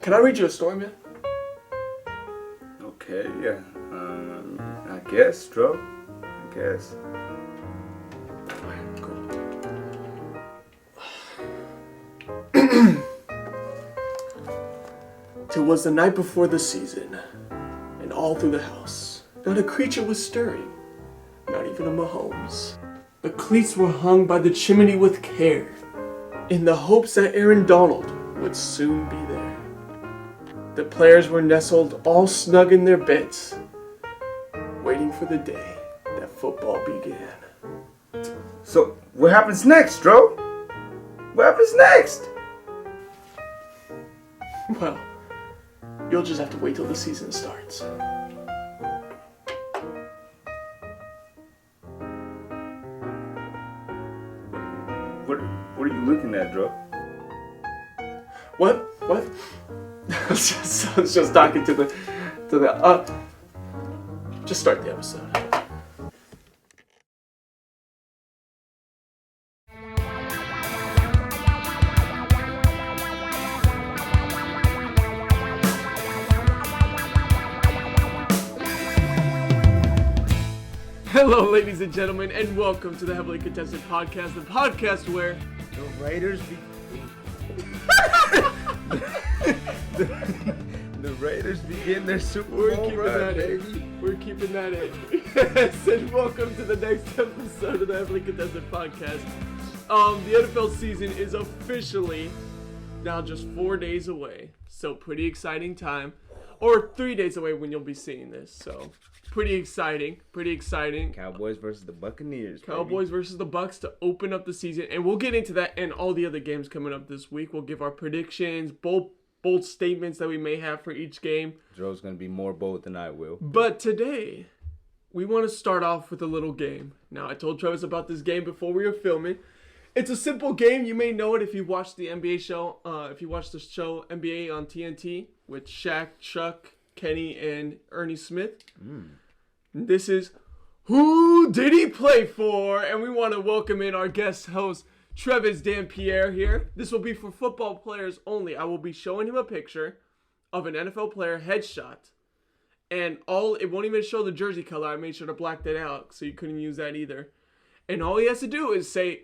Can I read you a story, man? Okay, yeah. I guess, Stro. I guess. Alright, cool. It was the night before the season, and all through the house, not a creature was stirring, not even a Mahomes. The cleats were hung by the chimney with care, in the hopes that Aaron Donald would soon be there. The players were nestled all snug in their beds, waiting for the day that football began. So, what happens next, Stro? What happens next? Well, you'll just have to wait till the season starts. What are you looking at, Dro? What? I was just talking to the just start the episode. Hello, ladies and gentlemen, and welcome to the Heavily Contested Podcast, the podcast where The Raiders the Raiders begin their Super Bowl run, baby. We're keeping that in. Yes, and welcome to the next episode of the Heavily Contested Podcast. The NFL season is officially now just 4 days away, so pretty exciting time. Or 3 days away when you'll be seeing this, so pretty exciting. Cowboys versus the Buccaneers. Cowboys versus the Bucs to open up the season, and we'll get into that and all the other games coming up this week. We'll give our predictions, bold statements that we may have for each game. Dro's gonna be more bold than I will. But today, we want to start off with a little game. Now, I told Travis about this game before we were filming. It's a simple game. You may know it if you watched the NBA show. If you watched the show NBA on TNT with Shaq, Chuck, Kenny, and Ernie Smith. This is Who Did He Play For? And we want to welcome in our guest host, Travis Dampierre here. This will be for football players only. I will be showing him a picture of an NFL player headshot. And it won't even show the jersey color. I made sure to black that out so you couldn't use that either. And all he has to do is say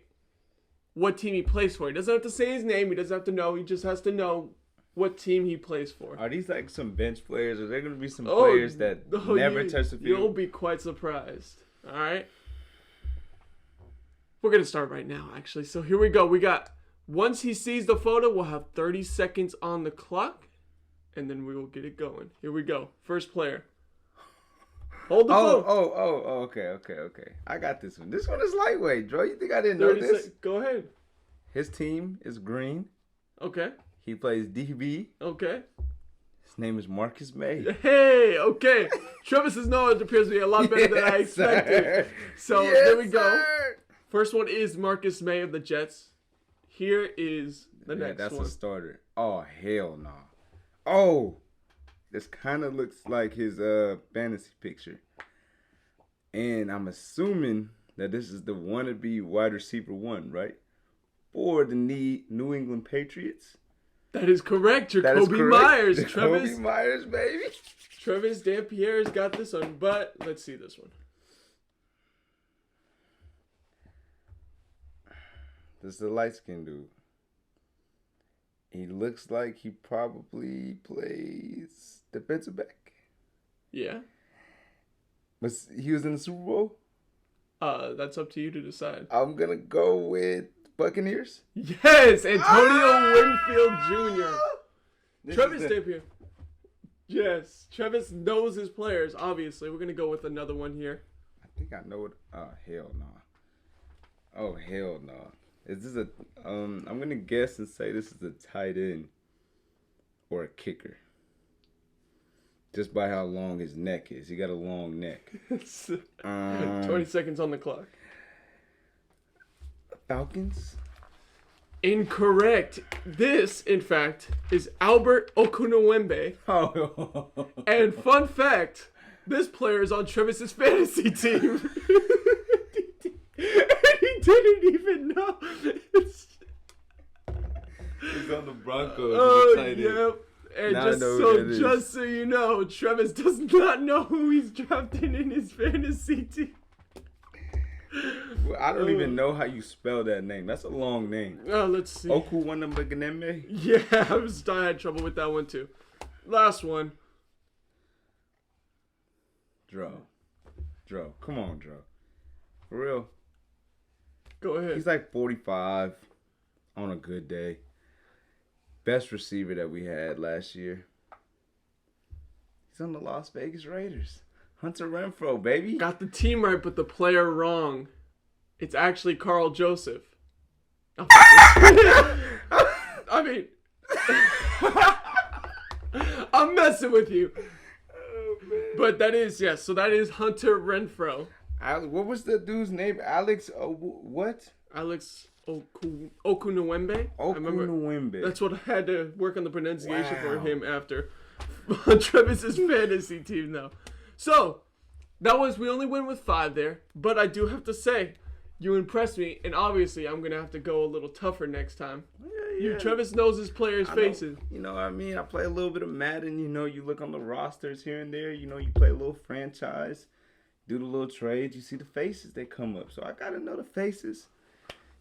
what team he plays for. He doesn't have to say his name. He doesn't have to know. He just has to know what team he plays for. Are these like some bench players? Or are there going to be some players that never touch the field? You'll be quite surprised. All right? We're going to start right now, actually. So here we go. Once he sees the photo, we'll have 30 seconds on the clock. And then we will get it going. Here we go. First player. Hold the phone. Okay. I got this one. This one is lightweight, Dro. You think I didn't know this? Go ahead. His team is green. Okay. He plays DB. Okay. His name is Marcus May. Hey, okay. Travis's knowledge appears to be a lot better than I expected. Sir. So yes, there we go. Sir. First one is Marcus May of the Jets. Here is the next that's one. A starter. Oh, hell no. Oh, this kind of looks like his fantasy picture. And I'm assuming that this is the wannabe wide receiver one, right? For the New England Patriots. That is correct. Jacoby Myers. Jacoby Myers, baby. Travis Dampierre's got this one, but let's see this one. This is a light-skinned dude. He looks like he probably plays defensive back. Yeah. But he was in the Super Bowl? That's up to you to decide. I'm going to go with Buccaneers. Yes, Antonio Winfield Jr. Travis Dampierre. Yes, Travis knows his players, obviously. We're going to go with another one here. I think I know it. Oh, hell no. Oh, hell no. Is this a I'm gonna guess and say this is a tight end or a kicker. Just by how long his neck is. He got a long neck. 20 seconds on the clock. Falcons? Incorrect. This, in fact, is Albert Okunewembe. Oh. And fun fact, this player is on Travis's fantasy team. Didn't even know. He's on the Broncos. Oh, yep. And Now I just know who that is. just so you know, Travis does not know who he's drafting in his fantasy team. Well, I don't even know how you spell that name. That's a long name. Let's see. Okuwanamaganembe? Yeah, I had trouble with that one too. Last one. Dro. Come on, Dro. For real. Go ahead. He's like 45 on a good day. Best receiver that we had last year. He's on the Las Vegas Raiders. Hunter Renfrow, baby. Got the team right, but the player wrong. It's actually Carl Joseph. I mean, I'm messing with you. Oh, man. But that is, yes. So that is Hunter Renfrow. What was the dude's name? Alex, what? Alex Okunwembe. Okunwembe. That's what I had to work on the pronunciation for Wow. him after. Travis's fantasy team now. So, we only went with 5 there. But I do have to say, you impressed me. And obviously, I'm going to have to go a little tougher next time. Yeah. Travis knows his players' faces. You know what I mean? I play a little bit of Madden. You know, you look on the rosters here and there. You know, you play a little franchise. Do the little trades. You see the faces, they come up. So I got to know the faces.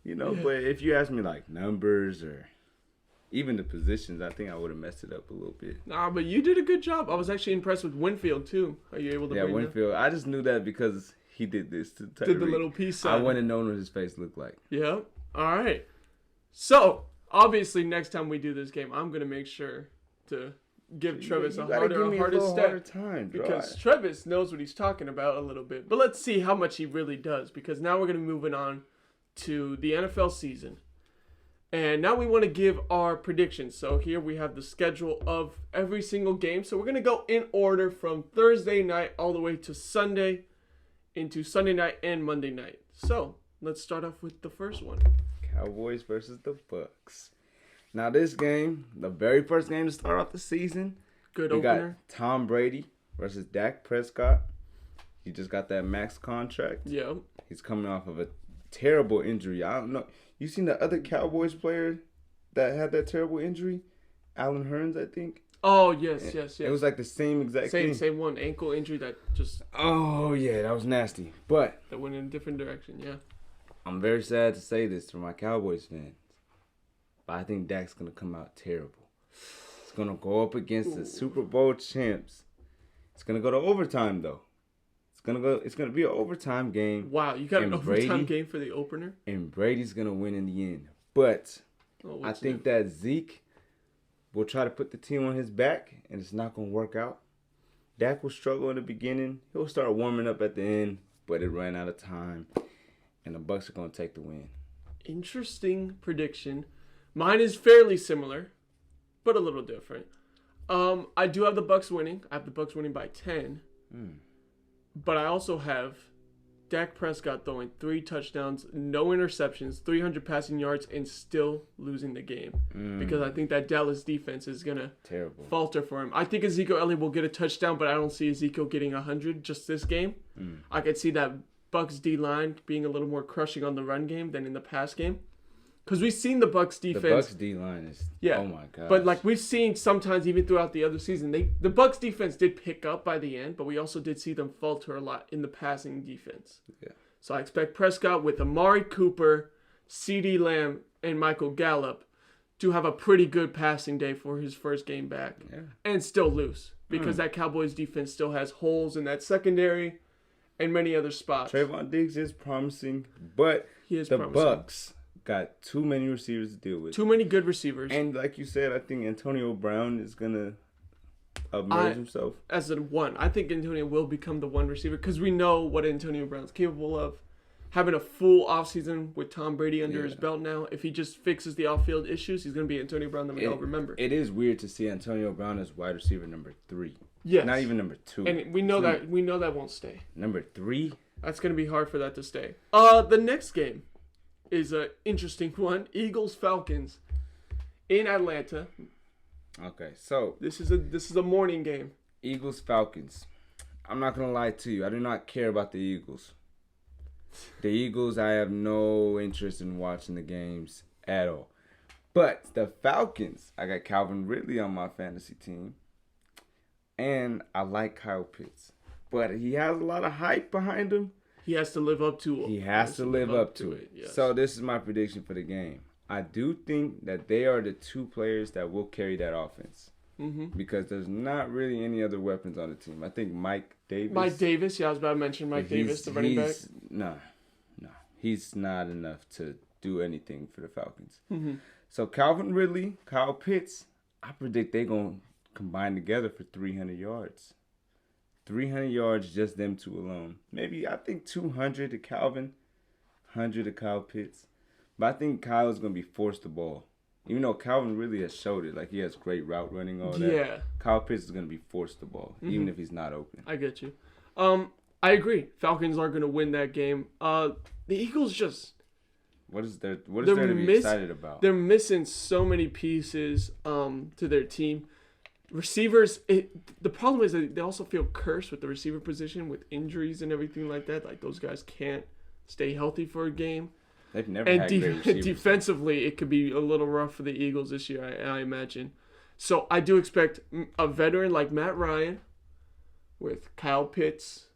You know, but if you ask me like numbers or even the positions, I think I would have messed it up a little bit. Nah, but you did a good job. I was actually impressed with Winfield, too. Are you able to bring Winfield. I just knew that because he did this to Tyreek. Did the little peace sign. I wouldn't have known what his face looked like. Yeah. All right. So, obviously, next time we do this game, I'm going to make sure to give Travis a harder step. Time, because Travis knows what he's talking about a little bit. But let's see how much he really does. Because now we're going to move it on to the NFL season. And now we want to give our predictions. So here we have the schedule of every single game. So we're going to go in order from Thursday night all the way to Sunday into Sunday night and Monday night. So let's start off with the first one. Cowboys versus the Bucks. Now this game, the very first game to start off the season, Good we opener. got Tom Brady versus Dak Prescott. He just got that max contract. Yeah. He's coming off of a terrible injury. I don't know. You seen the other Cowboys player that had that terrible injury? Alan Hearns, I think. Oh, yes. It was like the same exact thing. Same one. Ankle injury that just... Oh, yeah. That was nasty. But... that went in a different direction, yeah. I'm very sad to say this for my Cowboys fans. But I think Dak's going to come out terrible. It's going to go up against the Super Bowl champs. It's going to go to overtime, though. It's gonna be an overtime game. Wow, you got an overtime game for the opener? And Brady's gonna win in the end. But I think that Zeke will try to put the team on his back, and it's not gonna work out. Dak will struggle in the beginning. He'll start warming up at the end, but it ran out of time, and the Bucks are gonna take the win. Interesting prediction. Mine is fairly similar, but a little different. I do have the Bucks winning. I have the Bucks winning by 10. But I also have Dak Prescott throwing 3 touchdowns, no interceptions, 300 passing yards, and still losing the game. Because I think that Dallas defense is going to falter for him. I think Ezekiel Elliott will get a touchdown, but I don't see Ezekiel getting 100 just this game. I could see that Bucks D-line being a little more crushing on the run game than in the pass game. Because we've seen the Bucks defense. The Bucks D-line is, oh my God. But like we've seen sometimes even throughout the other season, the Bucks defense did pick up by the end, but we also did see them falter a lot in the passing defense. Yeah. So I expect Prescott with Amari Cooper, CeeDee Lamb, and Michael Gallup to have a pretty good passing day for his first game back. Yeah. And still lose. Because that Cowboys defense still has holes in that secondary and many other spots. Trayvon Diggs is promising, but Bucks got too many receivers to deal with. Too many good receivers. And like you said, I think Antonio Brown is going to emerge himself. As a one. I think Antonio will become the one receiver because we know what Antonio Brown's capable of. Having a full offseason with Tom Brady under his belt now, if he just fixes the off-field issues, he's going to be Antonio Brown that we all remember. It is weird to see Antonio Brown as wide receiver number 3. Yes. Not even number 2. And we know that won't stay. Number 3? That's going to be hard for that to stay. The next game is an interesting one. Eagles-Falcons in Atlanta. Okay, so this is a morning game. Eagles-Falcons. I'm not going to lie to you. I do not care about the Eagles. The Eagles, I have no interest in watching the games at all. But the Falcons, I got Calvin Ridley on my fantasy team. And I like Kyle Pitts. But he has a lot of hype behind him. He has to live up to it. He has to live up to it. Yes. So this is my prediction for the game. I do think that they are the two players that will carry that offense. Mm-hmm. Because there's not really any other weapons on the team. I think Mike Davis. Yeah, I was about to mention Mike Davis, the running back. No. He's not enough to do anything for the Falcons. Mm-hmm. So Calvin Ridley, Kyle Pitts, I predict they're going to combine together for 300 yards. 300 yards, just them two alone. Maybe, I think 200 to Calvin, 100 to Kyle Pitts. But I think Kyle's going to be forced the ball. Even though Calvin really has showed it. Like, he has great route running, all that. Yeah. Kyle Pitts is going to be forced the ball, even if he's not open. I get you. I agree. Falcons are going to win that game. The Eagles just... What is there to be excited about? They're missing so many pieces to their team. Receivers, the problem is that they also feel cursed with the receiver position with injuries and everything like that. Like, those guys can't stay healthy for a game. They've never had great receivers. Defensively, it could be a little rough for the Eagles this year, I imagine. So I do expect a veteran like Matt Ryan with Kyle Pitts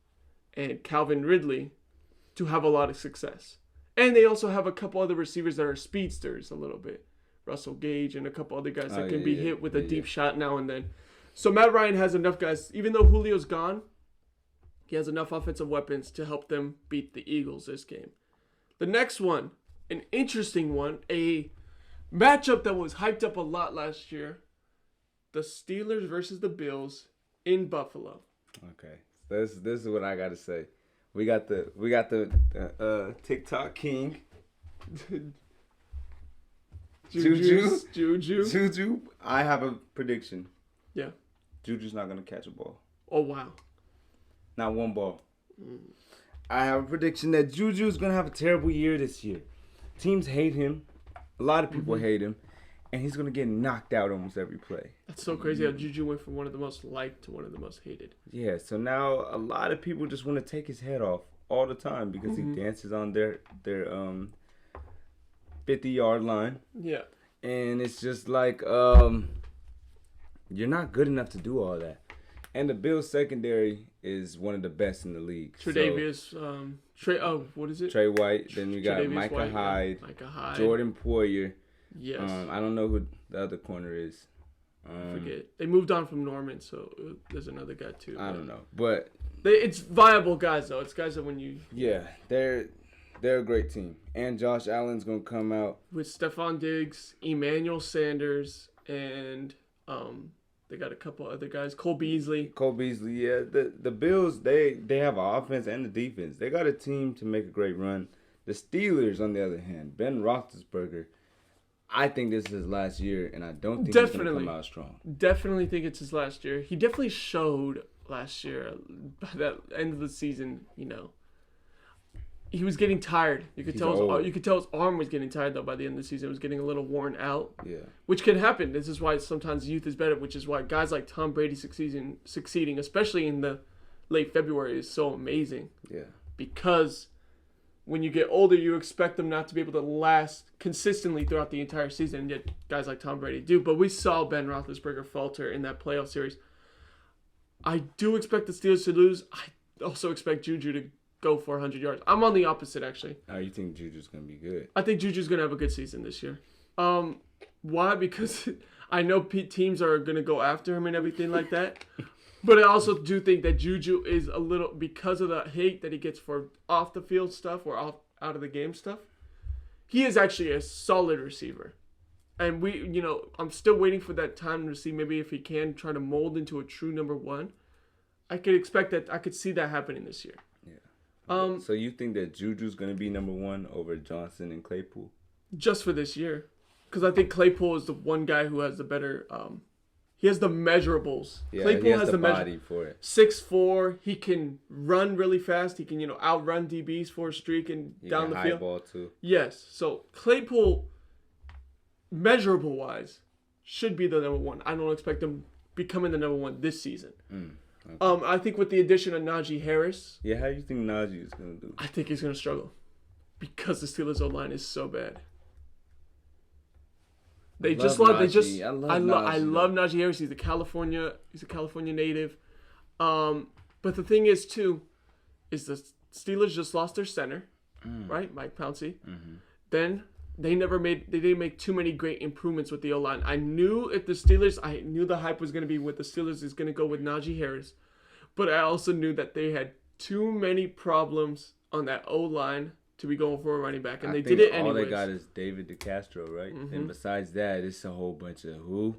and Calvin Ridley to have a lot of success. And they also have a couple other receivers that are speedsters a little bit. Russell Gage and a couple other guys that can be hit with a deep shot now and then. So Matt Ryan has enough guys. Even though Julio's gone, he has enough offensive weapons to help them beat the Eagles this game. The next one, an interesting one, a matchup that was hyped up a lot last year. The Steelers versus the Bills in Buffalo. Okay, this is what I got to say. We got the TikTok king. Juju. I have a prediction. Yeah. Juju's not gonna catch a ball. Oh wow. Not one ball. I have a prediction that Juju's gonna have a terrible year this year. Teams hate him. A lot of people hate him. And he's gonna get knocked out almost every play. That's so crazy how Juju went from one of the most liked to one of the most hated. Yeah, so now a lot of people just want to take his head off all the time because he dances on their 50-yard line. Yeah. And it's just like you're not good enough to do all that. And the Bills secondary is one of the best in the league. Tre'Davious, what is it? Trey White. Then we got Micah Hyde, Jordan Poyer. Yes. I don't know who the other corner is. I forget. They moved on from Norman, so there's another guy too. I don't know, but it's viable guys though. It's guys that when you they're a great team, and Josh Allen's gonna come out with Stephon Diggs, Emmanuel Sanders, and they got a couple other guys. Cole Beasley, yeah. The Bills they have an offense and a defense. They got a team to make a great run. The Steelers, on the other hand, Ben Roethlisberger. I think this is his last year, and I don't think he's going to come out strong. Definitely think it's his last year. He definitely showed last year, by the end of the season, he was getting tired. You could tell his arm was getting tired, though, by the end of the season. It was getting a little worn out. Yeah. Which can happen. This is why sometimes youth is better, which is why guys like Tom Brady succeeding, especially in the late February, is so amazing. Yeah. Because when you get older, you expect them not to be able to last consistently throughout the entire season, and yet guys like Tom Brady do. But we saw Ben Roethlisberger falter in that playoff series. I do expect the Steelers to lose. I also expect Juju to go for 100 yards. I'm on the opposite, actually. Oh, you think Juju's going to be good? I think Juju's going to have a good season this year. Why? Because I know teams are going to go after him and everything like that. But I also do think that Juju is a little, because of the hate that he gets for off the field stuff or out of the game stuff, he is actually a solid receiver. And I'm still waiting for that time to see maybe if he can try to mold into a true number one. I could expect that. I could see that happening this year. Yeah. So you think that Juju's going to be number one over Johnson and Claypool? Just for this year. Because I think Claypool is the one guy who has the better... he has the measurables. Yeah, Claypool he has the body for it. 6'4". He can run really fast. He can, outrun DBs for a streak and down the field. High ball too. Yes. So Claypool, measurable wise, should be the number one. I don't expect him becoming the number one this season. Okay. I think with the addition of Najee Harris. Yeah, how do you think Najee is going to do? I think he's going to struggle because the Steelers' O-line is so bad. They Love just love. They Najee. just. I love I Najee, love Najee Harris. He's a California native. But the thing is too, is the Steelers just lost their center, right, Mike Pouncey. Then they didn't make too many great improvements with the O-line. I knew the hype was going to be with the Steelers is going to go with Najee Harris, but I also knew that they had too many problems on that O-line to be going for a running back, and they did it anyways. All they got is David DeCastro, right? And besides that, it's a whole bunch of who.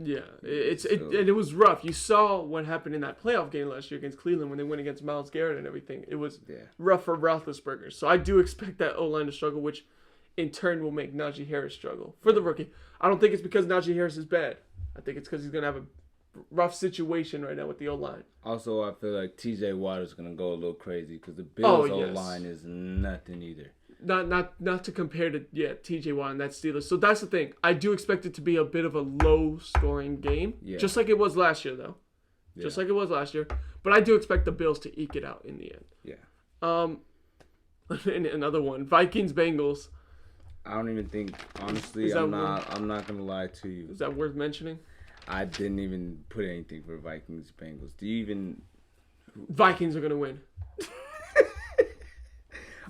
Yeah, it was rough. You saw what happened in that playoff game last year against Cleveland when they went against Myles Garrett and everything. It was rough for Roethlisberger. So I do expect that O-line to struggle, which in turn will make Najee Harris struggle for the rookie. I don't think it's because Najee Harris is bad. I think it's because he's going to have a rough situation right now with the O-line. Also, I feel like TJ Watt is going to go a little crazy because the Bills' O-line is nothing either. Not to compare to TJ Watt and that Steelers. So that's the thing. I do expect it to be a bit of a low-scoring game, just like it was last year, though. Yeah. Just like it was last year. But I do expect the Bills to eke it out in the end. Yeah. And another one, Vikings-Bengals. I don't even think, honestly, I'm not gonna lie to you. Is that worth mentioning? I didn't even put anything for Vikings-Bengals. Do you even? Vikings are gonna win.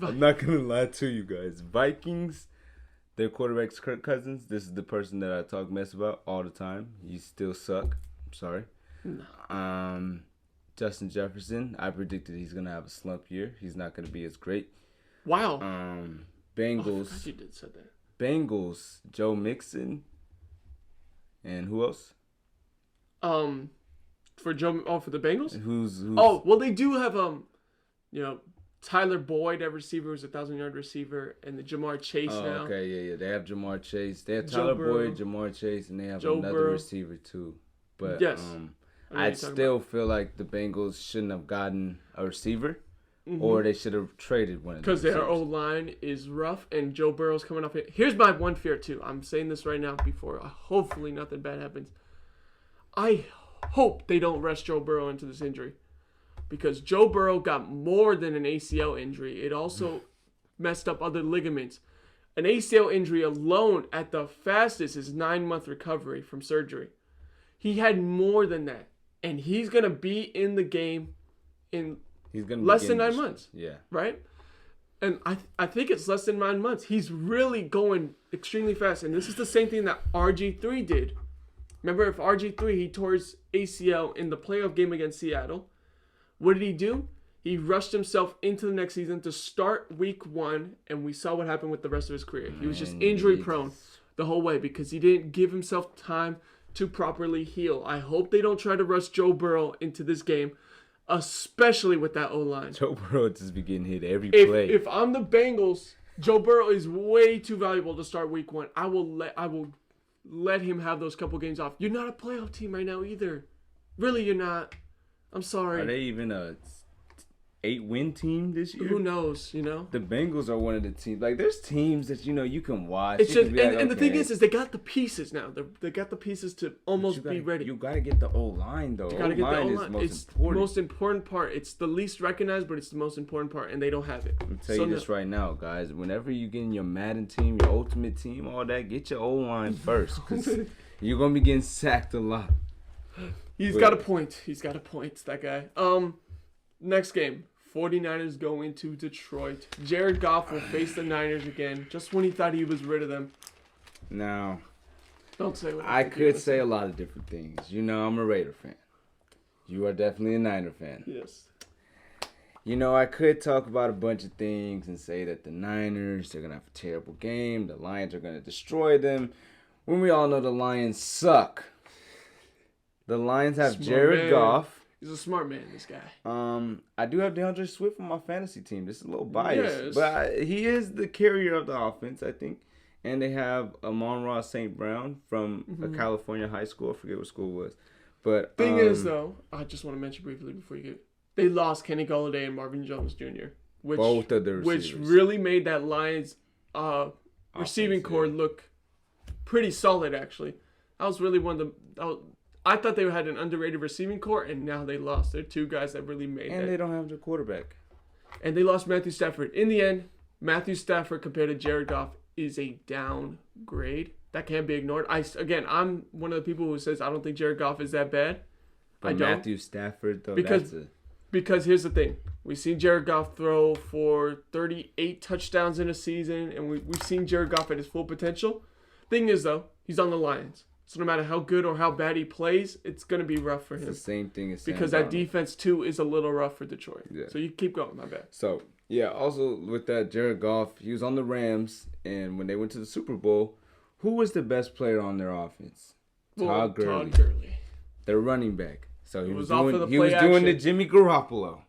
I'm not going to lie to you guys. Vikings, their quarterback's Kirk Cousins. This is the person that I talk mess about all the time. You still suck. I'm sorry. No. Justin Jefferson, I predicted he's going to have a slump year. He's not going to be as great. Wow. Bengals. I forgot you did say that. Bengals, Joe Mixon. And who else? For the Bengals? Who's Oh, well, they do have, Tyler Boyd at receiver, who's a 1,000-yard receiver, and the Jamar Chase now. Okay, yeah. They have Jamar Chase. They have Tyler Boyd, Jamar Chase, and they have another receiver too. But yes. I still feel like the Bengals shouldn't have gotten a receiver, or they should have traded one of them. Because their O-line is rough, and Joe Burrow's coming off it. Here's my one fear too. I'm saying this right now before hopefully nothing bad happens. I hope they don't rush Joe Burrow into this injury. Because Joe Burrow got more than an ACL injury. It also messed up other ligaments. An ACL injury alone at the fastest is 9-month recovery from surgery. He had more than that. And he's going to be in the game in less than 9 months. Yeah. Right? And I think it's less than 9 months. He's really going extremely fast. And this is the same thing that RG3 did. Remember, if RG3, he tore his ACL in the playoff game against Seattle. What did he do? He rushed himself into the next season to start week 1, and we saw what happened with the rest of his career. He was just injury prone the whole way because he didn't give himself time to properly heal. I hope they don't try to rush Joe Burrow into this game, especially with that O-line. Joe Burrow just be getting hit every play. If I'm the Bengals, Joe Burrow is way too valuable to start week 1. I will let him have those couple games off. You're not a playoff team right now either. Really, you're not. I'm sorry. Are they even a 8-win team this year? Who knows, The Bengals are one of the teams. Like, there's teams that, you can watch. It's just, and the thing is they got the pieces now. They got the pieces to almost be ready. You got to get the O-line, though. O-line is it's the most important part. It's the least recognized, but it's the most important part, and they don't have it. I'm telling you this right now, guys. Whenever you get in your Madden team, your Ultimate team, all that, get your O-line first, because you're going to be getting sacked a lot. He's got a point. That guy. Next game. 49ers go into Detroit. Jared Goff will face the Niners again, just when he thought he was rid of them. Now, don't say what I could say a lot of different things. I'm a Raider fan. You are definitely a Niner fan. Yes. I could talk about a bunch of things and say that the Niners, they're going to have a terrible game. The Lions are going to destroy them. When we all know the Lions suck. The Lions have Jared Goff. He's a smart man, this guy. I do have DeAndre Swift on my fantasy team. This is a little biased. But he is the carrier of the offense, I think. And they have Amon-Ra St. Brown from a California high school. I forget what school it was. But thing is, though, I just want to mention briefly before you get... They lost Kenny Golladay and Marvin Jones Jr. Both of the receivers. Which really made that Lions receiving core look pretty solid, actually. That was really one of the... I thought they had an underrated receiving core, and now they lost. They're two guys that really made that. And they don't have the quarterback. And they lost Matthew Stafford. In the end, Matthew Stafford compared to Jared Goff is a downgrade. That can't be ignored. I'm one of the people who says I don't think Jared Goff is that bad. But I don't. Matthew Stafford, though, Because here's the thing. We've seen Jared Goff throw for 38 touchdowns in a season, and we've seen Jared Goff at his full potential. Thing is, though, he's on the Lions. So no matter how good or how bad he plays, it's going to be rough for him. It's the same thing as Sam because that defense, too, is a little rough for Detroit. Yeah. So you keep going, my bad. So, yeah, also with that, Jared Goff, he was on the Rams, and when they went to the Super Bowl, who was the best player on their offense? Todd Gurley. Their running back. So he was doing the Jimmy Garoppolo.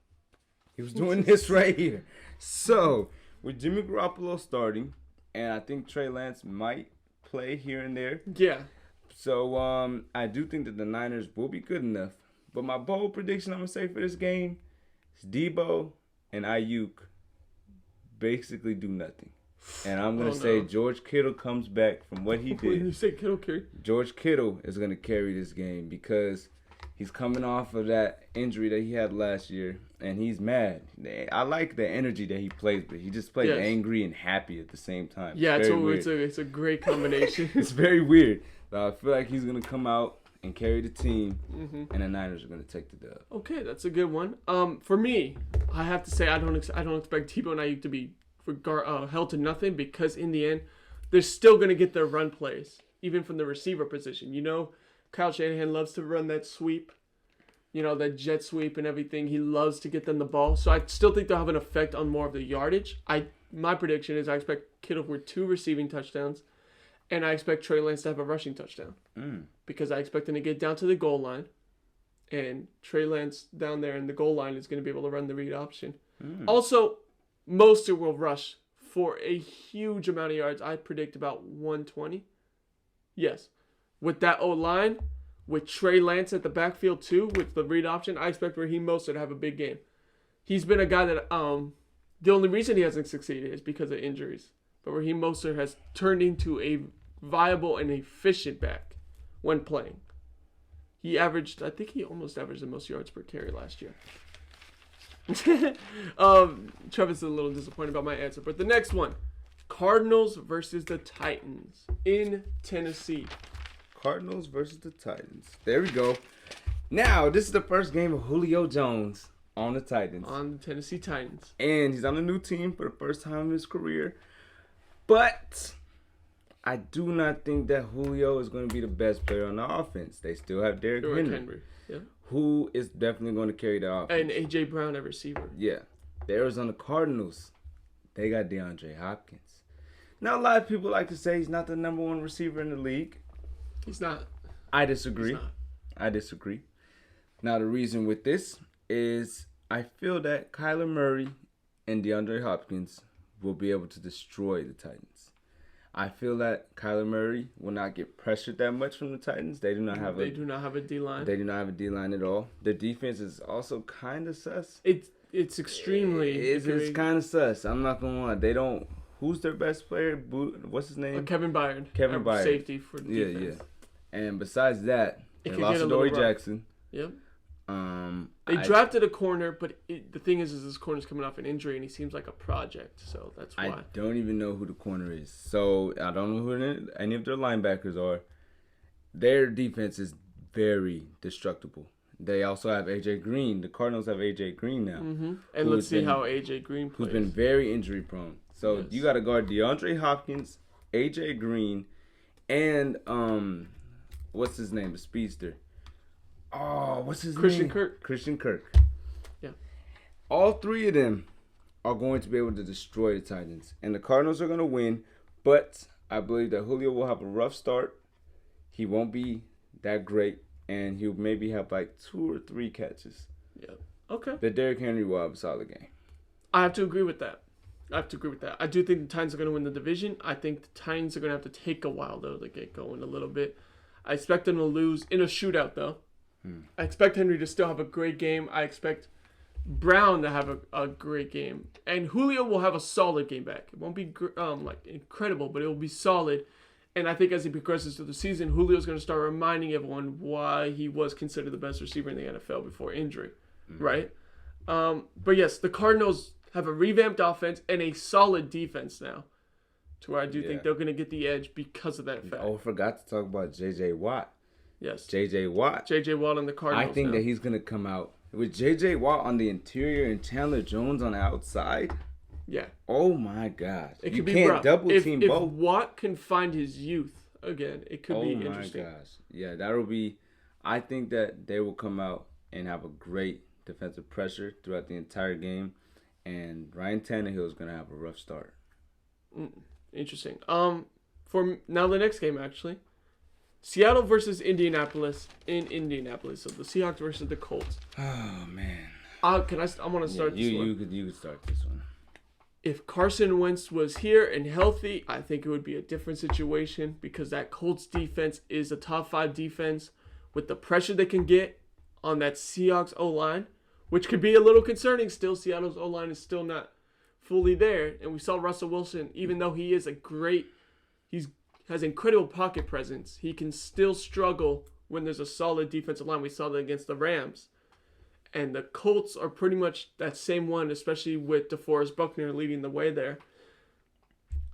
He was doing this right here. So, with Jimmy Garoppolo starting, and I think Trey Lance might play here and there. Yeah. So, I do think that the Niners will be good enough. But my bold prediction I'm going to say for this game is Debo and Ayuk basically do nothing. And I'm going to say George Kittle comes back from what he did. When you say Kittle carry? George Kittle is going to carry this game because he's coming off of that injury that he had last year, and he's mad. I like the energy that he plays, but he just plays angry and happy at the same time. Yeah, it's a great combination. It's very weird. So I feel like he's going to come out and carry the team, and the Niners are going to take the dub. Okay, that's a good one. For me, I have to say I don't expect Tebow and Ayuk to be held to nothing because in the end, they're still going to get their run plays, even from the receiver position. You know, Kyle Shanahan loves to run that sweep, that jet sweep and everything. He loves to get them the ball. So I still think they'll have an effect on more of the yardage. My prediction is I expect Kittle for 2 receiving touchdowns, and I expect Trey Lance to have a rushing touchdown. Because I expect him to get down to the goal line, and Trey Lance down there in the goal line is going to be able to run the read option. Also, Mostert will rush for a huge amount of yards. I predict about 120. Yes. With that O-line, with Trey Lance at the backfield too, with the read option, I expect Raheem Mostert to have a big game. He's been a guy that the only reason he hasn't succeeded is because of injuries. But Raheem Mostert has turned into a viable and efficient back when playing. I think he almost averaged the most yards per carry last year. Trevor's a little disappointed about my answer, but the next one, Cardinals versus the Titans in Tennessee. Cardinals versus the Titans. There we go. Now, this is the first game of Julio Jones on the Titans. On the Tennessee Titans. And he's on a new team for the first time in his career. But I do not think that Julio is going to be the best player on the offense. They still have Derrick Henry. Yeah. Who is definitely going to carry the offense. And A.J. Brown at receiver. Yeah. The Arizona Cardinals, they got DeAndre Hopkins. Now, a lot of people like to say he's not the number 1 receiver in the league. He's not. I disagree. I disagree. Now, the reason with this is I feel that Kyler Murray and DeAndre Hopkins will be able to destroy the Titans. I feel that Kyler Murray will not get pressured that much from the Titans. They do not have a D-line. They do not have a D-line at all. Their defense is also kind of sus. It's extremely... It's kind of sus. I'm not going to lie. They don't... Who's their best player? What's his name? Kevin Byard. Kevin Byard. Safety for the defense. Yeah. And besides that, they lost Adoree Jackson. Yep. They drafted a corner, but the thing is this corner's coming off an injury, and he seems like a project, so that's why. I don't even know who the corner is, so I don't know who any of their linebackers are. Their defense is very destructible. They also have A.J. Green. The Cardinals have A.J. Green now. And let's see how A.J. Green plays. Who's been very injury-prone. So you got to guard DeAndre Hopkins, A.J. Green, and what's his name? The speedster. Oh, what's his name? Christian Kirk. Yeah. All 3 of them are going to be able to destroy the Titans. And the Cardinals are going to win. But I believe that Julio will have a rough start. He won't be that great. And he'll maybe have like 2 or 3 catches. Yeah. Okay. But Derrick Henry will have a solid game. I have to agree with that. I do think the Titans are going to win the division. I think the Titans are going to have to take a while, though, to get going a little bit. I expect them to lose in a shootout, though. I expect Henry to still have a great game. I expect Brown to have a great game. And Julio will have a solid game back. It won't be incredible, but it will be solid. And I think as he progresses through the season, Julio's going to start reminding everyone why he was considered the best receiver in the NFL before injury, right? But yes, the Cardinals have a revamped offense and a solid defense now. to where I do think they're going to get the edge because of that fact. Oh, I forgot to talk about J.J. Watt. Yes. J.J. Watt. J.J. Watt on the Cardinals. I think that he's going to come out with J.J. Watt on the interior and Chandler Jones on the outside. Yeah. Oh, my God. It could you be can't double team if both. If Watt can find his youth again, it could be interesting. Oh, my gosh. Yeah, that'll be... I think that they will come out and have a great defensive pressure throughout the entire game. And Ryan Tannehill is going to have a rough start. Interesting. For now, the next game, actually. Seattle versus Indianapolis in Indianapolis. So the Seahawks versus the Colts. Oh, man. I want to start this one. You could start this one. If Carson Wentz was here and healthy, I think it would be a different situation because that Colts defense is a top 5 defense with the pressure they can get on that Seahawks O-line, which could be a little concerning still. Seattle's O-line is still not fully there. And we saw Russell Wilson, even though he is has incredible pocket presence, he can still struggle when there's a solid defensive line. We saw that against the Rams. And the Colts are pretty much that same one, especially with DeForest Buckner leading the way there.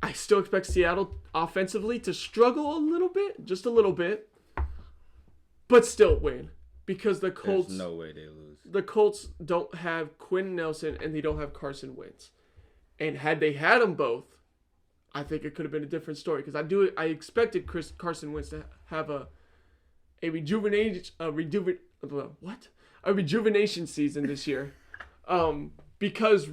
I still expect Seattle offensively to struggle a little bit, just a little bit, but still win. Because the Colts... There's no way they lose. The Colts don't have Quentin Nelson and they don't have Carson Wentz. And had they had them both, I think it could have been a different story. Because I expected Carson Wentz to have a rejuvenation season this year. Because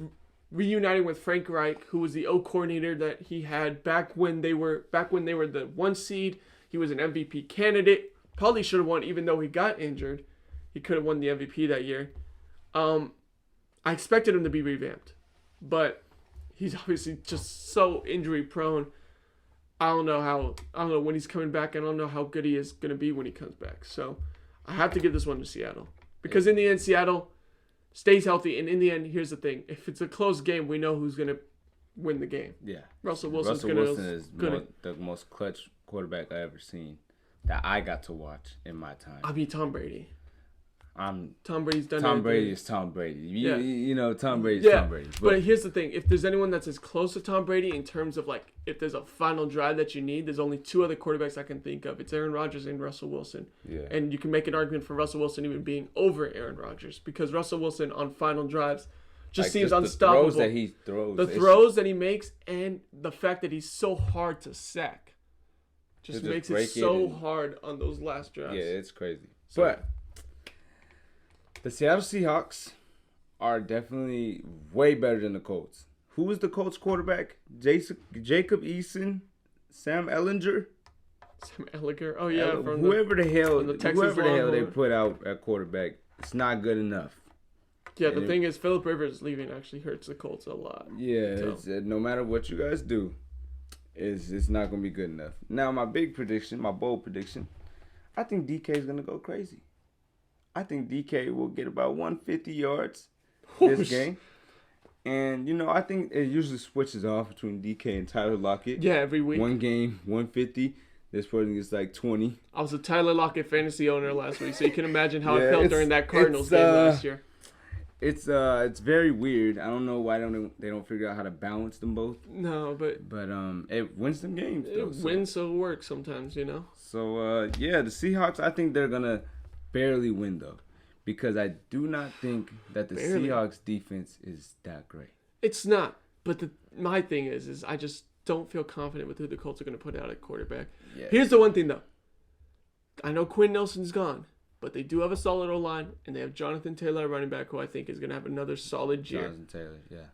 reuniting with Frank Reich, who was the O coordinator that he had back when they were the 1 seed, he was an MVP candidate. Probably should have won, even though he got injured. He could have won the MVP that year. I expected him to be revamped, but he's obviously just so injury prone. I don't know when he's coming back. I don't know how good he is going to be when he comes back. So I have to give this one to Seattle because in the end, Seattle stays healthy. And in the end, here's the thing: if it's a close game, we know who's going to win the game. Yeah, Russell Wilson is the most clutch quarterback I ever seen. That I got to watch in my time. I mean, Tom Brady. Tom Brady's done Tom Brady is Tom Brady. You know, Tom Brady's Tom Brady. But here's the thing. If there's anyone that's as close to Tom Brady in terms of, like, if there's a final drive that you need, there's only 2 other quarterbacks I can think of. It's Aaron Rodgers and Russell Wilson. Yeah. And you can make an argument for Russell Wilson even being over Aaron Rodgers because Russell Wilson on final drives just seems unstoppable. The throws that he makes and the fact that he's so hard to sack. Just makes it so hard on those last drives. Yeah, it's crazy. But the Seattle Seahawks are definitely way better than the Colts. Who is the Colts quarterback? Jacob Eason? Sam Ehlinger? Sam Ehlinger? Oh, yeah. Whoever the hell they put out at quarterback, it's not good enough. Yeah, the thing is, Phillip Rivers leaving actually hurts the Colts a lot. Yeah, no matter what you guys do, it's not going to be good enough. Now, my bold prediction, I think DK is going to go crazy. I think DK will get about 150 yards this game. And, I think it usually switches off between DK and Tyler Lockett. Yeah, every week. One game, 150. This person gets like 20. I was a Tyler Lockett fantasy owner last week, so you can imagine how I felt during that Cardinals game last year. It's very weird. I don't know why they don't figure out how to balance them both. No, but it wins them games. Wins so it works sometimes, So the Seahawks, I think they're gonna barely win though, because I do not think that the Seahawks defense is that great. It's not. But my thing is I just don't feel confident with who the Colts are gonna put out at quarterback. Yeah. Here's the one thing though. I know Quinn Nelson's gone. But they do have a solid O-line, and they have Jonathan Taylor, running back, who I think is going to have another solid year. Jonathan Taylor, yeah.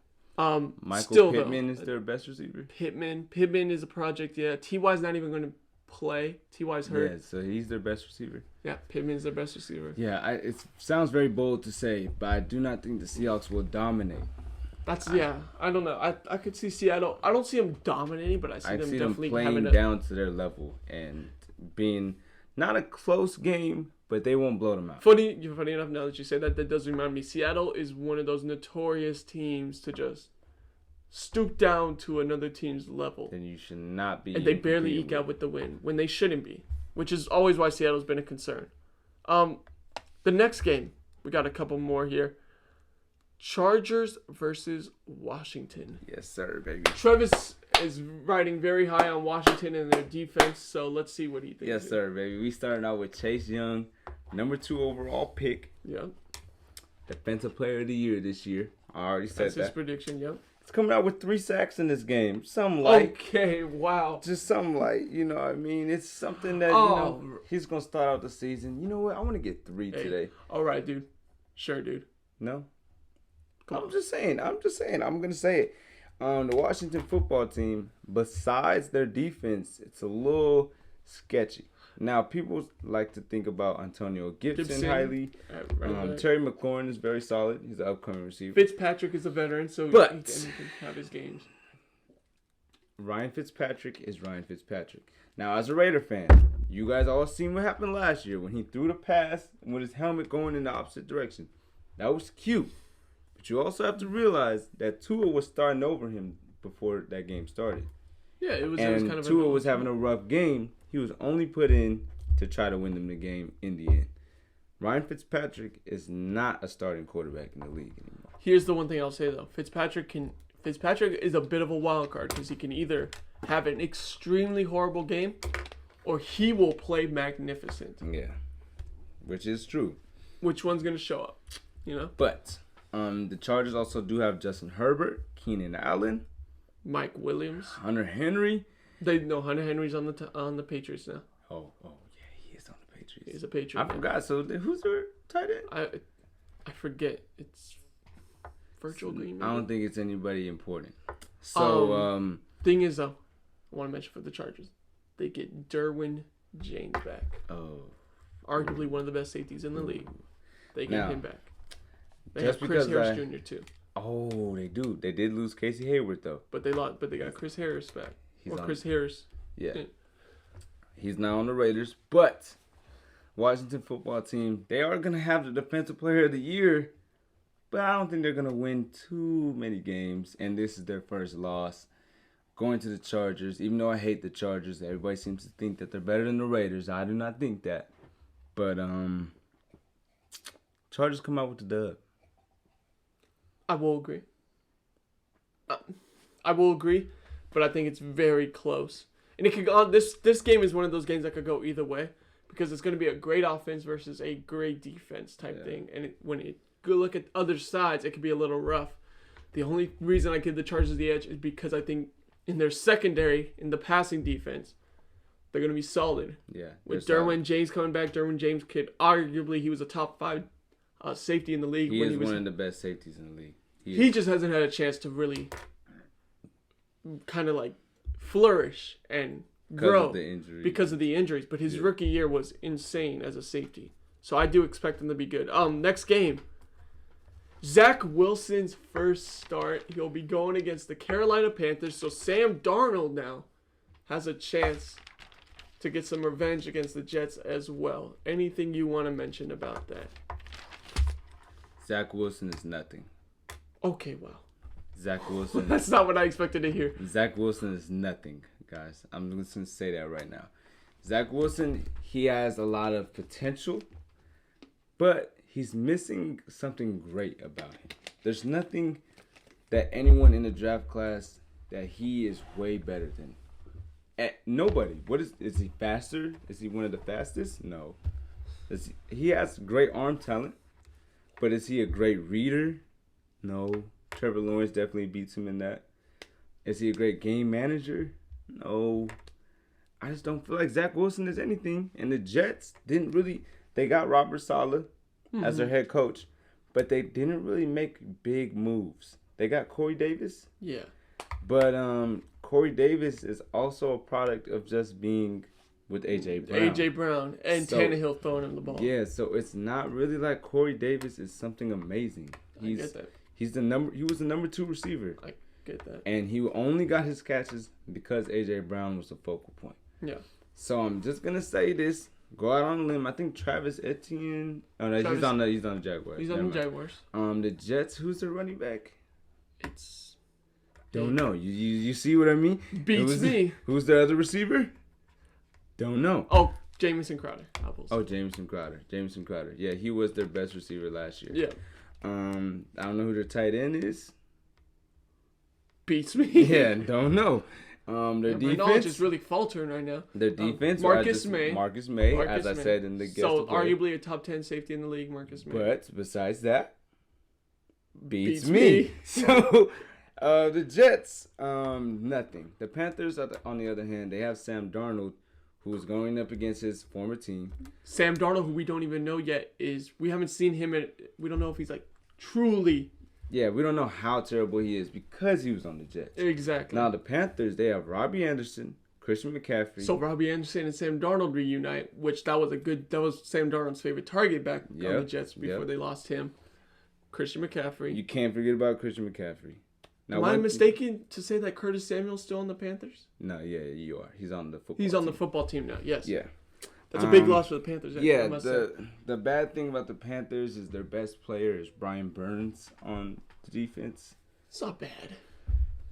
Michael Pittman is their best receiver. Pittman is a project, yeah. T.Y.'s not even going to play. T.Y.'s hurt. Yeah, so he's their best receiver. Yeah, Pittman's their best receiver. Yeah, it sounds very bold to say, but I do not think the Seahawks will dominate. I don't know. I could see Seattle. I don't see them dominating, but I see them definitely playing down to their level and being not a close game, but they won't blow them out. Funny enough, now that you say that does remind me. Seattle is one of those notorious teams to just stoop down to another team's level. Then you should not be. And they barely eke out with the win when they shouldn't be, which is always why Seattle's been a concern. The next game, we got a couple more here. Chargers versus Washington. Yes, sir, baby. Travis, is riding very high on Washington and their defense. So let's see what he thinks. Yes, sir, baby. We started out with Chase Young, number 2 overall pick. Yeah. Defensive Player of the Year this year. I already said That's his prediction, yep. He's coming out with 3 sacks in this game. Something like. Okay, wow. Just something like, you know what I mean? It's something that, you know, he's going to start out the season. You know what? I want to get 3 today. All right, dude. Sure, dude. No? Come I'm just saying. I'm going to say it. The Washington football team, besides their defense, it's a little sketchy. Now, people like to think about Antonio Gibson highly. Terry McLaurin is very solid. He's an upcoming receiver. Fitzpatrick is a veteran, so he can have his games. Ryan Fitzpatrick is Ryan Fitzpatrick. Now, as a Raider fan, you guys all seen what happened last year when he threw the pass with his helmet going in the opposite direction. That was cute. But you also have to realize that Tua was starting over him before that game started. Yeah, it was kind of Tua was having a rough game. He was only put in to try to win them the game in the end. Ryan Fitzpatrick is not a starting quarterback in the league anymore. Here's the one thing I'll say, though. Fitzpatrick is a bit of a wild card because he can either have an extremely horrible game or he will play magnificent. Yeah, which is true. Which one's going to show up, you know? But the Chargers also do have Justin Herbert, Keenan Allen, Mike Williams, Hunter Henry. Hunter Henry's on the Patriots now. Oh, yeah, he is on the Patriots. He's a Patriot. I forgot. So who's their tight end? I forget. It's Virtual Green. Maybe? I don't think it's anybody important. So thing is though, I want to mention for the Chargers, they get Derwin James back. Oh, arguably one of the best safeties in the league. They get him back. They just have Chris because Harris Jr. too. Oh, they do. They did lose Casey Hayward though. But they got Chris Harris back. Chris Harris. Yeah. He's now on the Raiders, but Washington football team, they are going to have the Defensive Player of the Year, but I don't think they're going to win too many games, and this is their first loss going to the Chargers. Even though I hate the Chargers, everybody seems to think that they're better than the Raiders. I do not think that. But Chargers come out with the dub. I will agree. But I think it's very close. And it could go on. This game is one of those games that could go either way because it's going to be a great offense versus a great defense type thing. And when you look at other sides, it could be a little rough. The only reason I give the Chargers the edge is because I think in their secondary, in the passing defense, they're going to be solid. Yeah. With Derwin James coming back, Derwin James he was a top 5 safety in the league. He is one of the best safeties in the league. He just hasn't had a chance to really kind of like flourish and grow because of the injuries. But his rookie year was insane as a safety. So I do expect him to be good. Next game, Zach Wilson's first start. He'll be going against the Carolina Panthers. So Sam Darnold now has a chance to get some revenge against the Jets as well. Anything you want to mention about that? Zach Wilson is nothing. Okay, wow. Zach Wilson. That's not what I expected to hear. Zach Wilson is nothing, guys. I'm just going to say that right now. Zach Wilson, he has a lot of potential, but he's missing something great about him. There's nothing that anyone in the draft class that he is way better than. Nobody. Is he faster? Is he one of the fastest? No. He has great arm talent, but is he a great reader? No. Trevor Lawrence definitely beats him in that. Is he a great game manager? No. I just don't feel like Zach Wilson is anything. And the Jets they got Robert Saleh as their head coach, but they didn't really make big moves. They got Corey Davis. Yeah. But Corey Davis is also a product of just being with A.J. Brown. A.J. Brown and Tannehill throwing him the ball. Yeah, so it's not really like Corey Davis is something amazing. I get that. He was the number 2 receiver. I get that. And he only got his catches because A.J. Brown was the focal point. Yeah. So I'm just gonna say this. Go out on a limb. I think Travis Etienne. Oh no, he's on the Jaguars. He's on the Jaguars. The Jets. Who's their running back? It's. Don't know. You see what I mean? Beats me. Who's the other receiver? Don't know. Oh, Jamison Crowder. Oh, Jamison Crowder. Yeah, he was their best receiver last year. Yeah. I don't know who their tight end is. Beats me. Yeah, don't know. Their My knowledge is defense. really faltering right now. Their defense. Marcus May. Marcus May, Marcus as I May. said in the guest. So to play. arguably a top 10 safety in the league, Marcus May. But besides that, beats Beats me. me. So the Jets, nothing. The Panthers, on the other hand, they have Sam Darnold, who's going up against his former team. Sam Darnold, who we don't even know yet, we haven't seen him. We don't know if he's like truly. Yeah, we don't know how terrible he is because he was on the Jets. Exactly. Now the Panthers, they have Robbie Anderson, Christian McCaffrey. So Robbie Anderson and Sam Darnold reunite, which that was Sam Darnold's favorite target back on the Jets before they lost him. Christian McCaffrey. You can't forget about Christian McCaffrey. Now, Am I mistaken to say that Curtis Samuel's still on the Panthers? No, yeah, you are. He's on the football He's on team. the football team now, yes. Yeah. That's a big loss for the Panthers. Yeah, I must say. the bad thing about the Panthers is their best player is Brian Burns on the defense. It's not bad.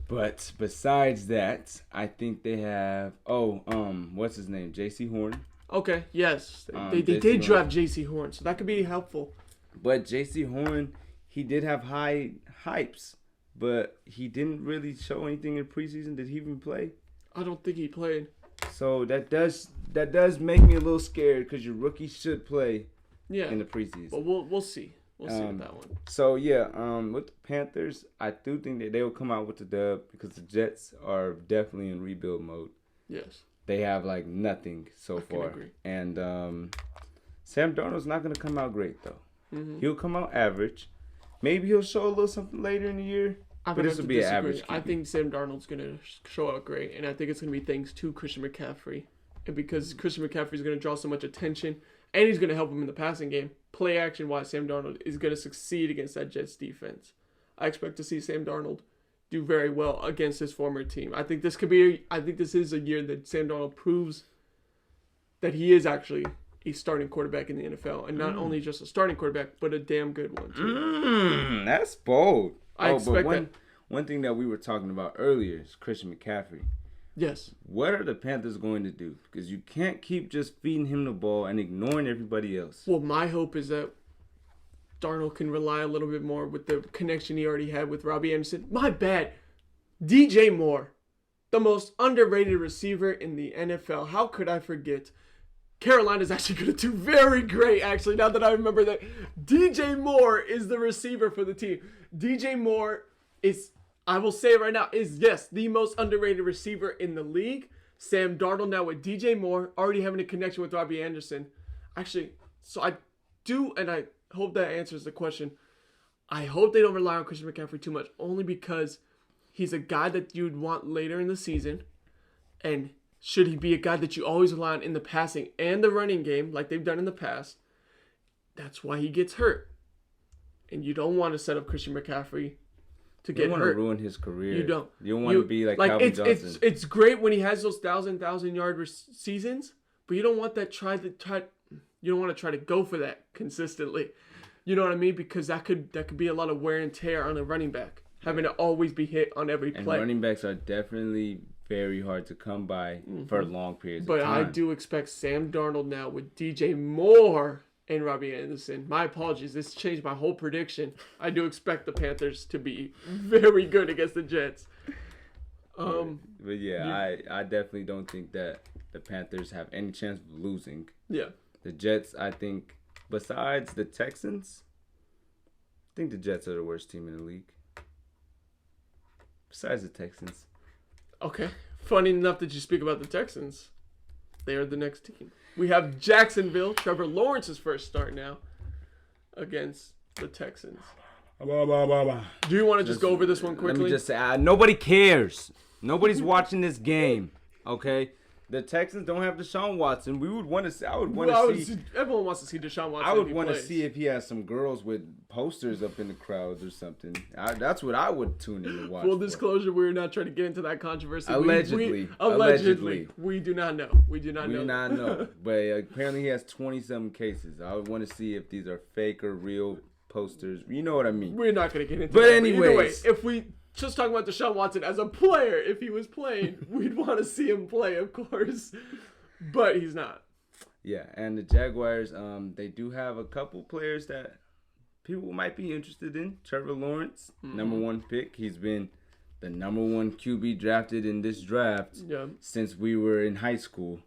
But besides that, I think they have what's his name? J.C. Horn. Okay, yes. They J.C. did Horn. draft J.C. Horn, so that could be helpful. But J.C. Horn, he did have high hypes, but he didn't really show anything in preseason. Did he even play? I don't think he played. So that does make me a little scared because your rookie should play Yeah. in the preseason. But we'll see. We'll see with that one. So yeah, with the Panthers, I do think that they will come out with the dub because the Jets are definitely in rebuild mode. Yes. They have like nothing so far. Can agree. And Sam Darnold's not gonna come out great though. Mm-hmm. He'll come out average. Maybe he'll show a little something later in the year. But this will be an average. I think Sam Darnold's going to show out great, and I think it's going to be thanks to Christian McCaffrey. And because Christian McCaffrey is going to draw so much attention, and he's going to help him in the passing game, play action-wise, Sam Darnold is going to succeed against that Jets defense. I expect to see Sam Darnold do very well against his former team. I think this is a year that Sam Darnold proves that he is actually a starting quarterback in the NFL, and not only just a starting quarterback, but a damn good one too. That's bold. I expect one thing that we were talking about earlier is Christian McCaffrey. Yes. What are the Panthers going to do? Because you can't keep just feeding him the ball and ignoring everybody else. Well, my hope is that Darnold can rely a little bit more with the connection he already had with Robbie Anderson. My bad. DJ Moore, the most underrated receiver in the NFL. How could I forget? Carolina's actually going to do very great, actually, now that I remember that. DJ Moore is the receiver for the team. DJ Moore is, I will say it right now, is, yes, the most underrated receiver in the league. Sam Darnold now with DJ Moore, already having a connection with Robbie Anderson. Actually, so I do, and I hope that answers the question. I hope they don't rely on Christian McCaffrey too much, only because he's a guy that you'd want later in the season, and should he be a guy that you always rely on in the passing and the running game, like they've done in the past, that's why he gets hurt. And you don't want to set up Christian McCaffrey to get hurt. You don't want to ruin his career. You don't. You don't want to be like Calvin Johnson. It's great when he has those 1,000-yard seasons, but you don't want that you don't want to try to go for that consistently. You know what I mean? Because that could be a lot of wear and tear on a running back, having to always be hit on every play. And running backs are definitely very hard to come by for long periods of time. But I do expect Sam Darnold now with DJ Moore and Robbie Anderson. My apologies. This changed my whole prediction. I do expect the Panthers to be very good against the Jets. But yeah, I definitely don't think that the Panthers have any chance of losing. Yeah. The Jets, I think, besides the Texans, I think the Jets are the worst team in the league. Besides the Texans. Okay. Funny enough that you speak about the Texans. They are the next team. We have Jacksonville, Trevor Lawrence's first start now against the Texans. Do you want to just go over this one quickly? Let me just say, nobody cares. Nobody's watching this game, okay? The Texans don't have Deshaun Watson. We would want to see. I would want to see. Everyone wants to see Deshaun Watson. I would want to see if he has some girls with posters up in the crowds or something. That's what I would tune in to watch. Full disclosure: we're not trying to get into that controversy. Allegedly, we do not know. We do not know. But apparently, he has 20-some cases. I would want to see if these are fake or real posters. You know what I mean? We're not going to get into. But that. anyways, either way, if we just talking about Deshaun Watson as a player, if he was playing, we'd want to see him play, of course. But he's not. Yeah, and the Jaguars, they do have a couple players that people might be interested in. Trevor Lawrence, number one pick. He's been the number one QB drafted in this draft since we were in high school.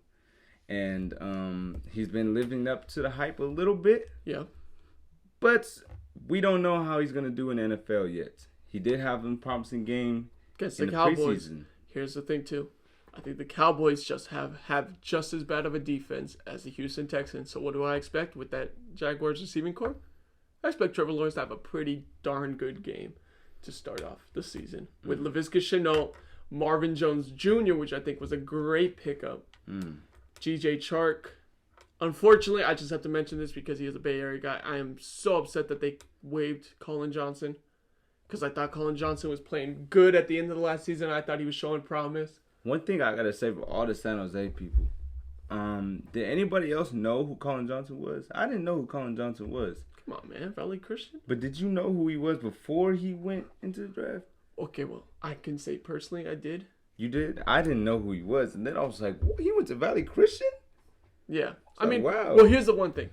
And he's been living up to the hype a little bit. Yeah. But we don't know how he's going to do in the NFL yet. He did have a promising game against in the the Cowboys. preseason. Here's the thing, too. I think the Cowboys just have just as bad of a defense as the Houston Texans. So what do I expect with that Jaguars receiving corps? I expect Trevor Lawrence to have a pretty darn good game to start off the season. With Laviska Shenault, Marvin Jones Jr., which I think was a great pickup. G.J. Chark. Unfortunately, I just have to mention this because he is a Bay Area guy. I am so upset that they waived Colin Johnson because I thought Colin Johnson was playing good at the end of the last season. I thought he was showing promise. One thing I got to say for all the San Jose people, did anybody else know who Colin Johnson was? I didn't know who Colin Johnson was. Come on, man. Valley Christian? But did you know who he was before he went into the draft? Okay, well, I can say personally I did. You did? I didn't know who he was. And then I was like, what? He went to Valley Christian? Yeah. I mean, wow. Well, here's the one thing.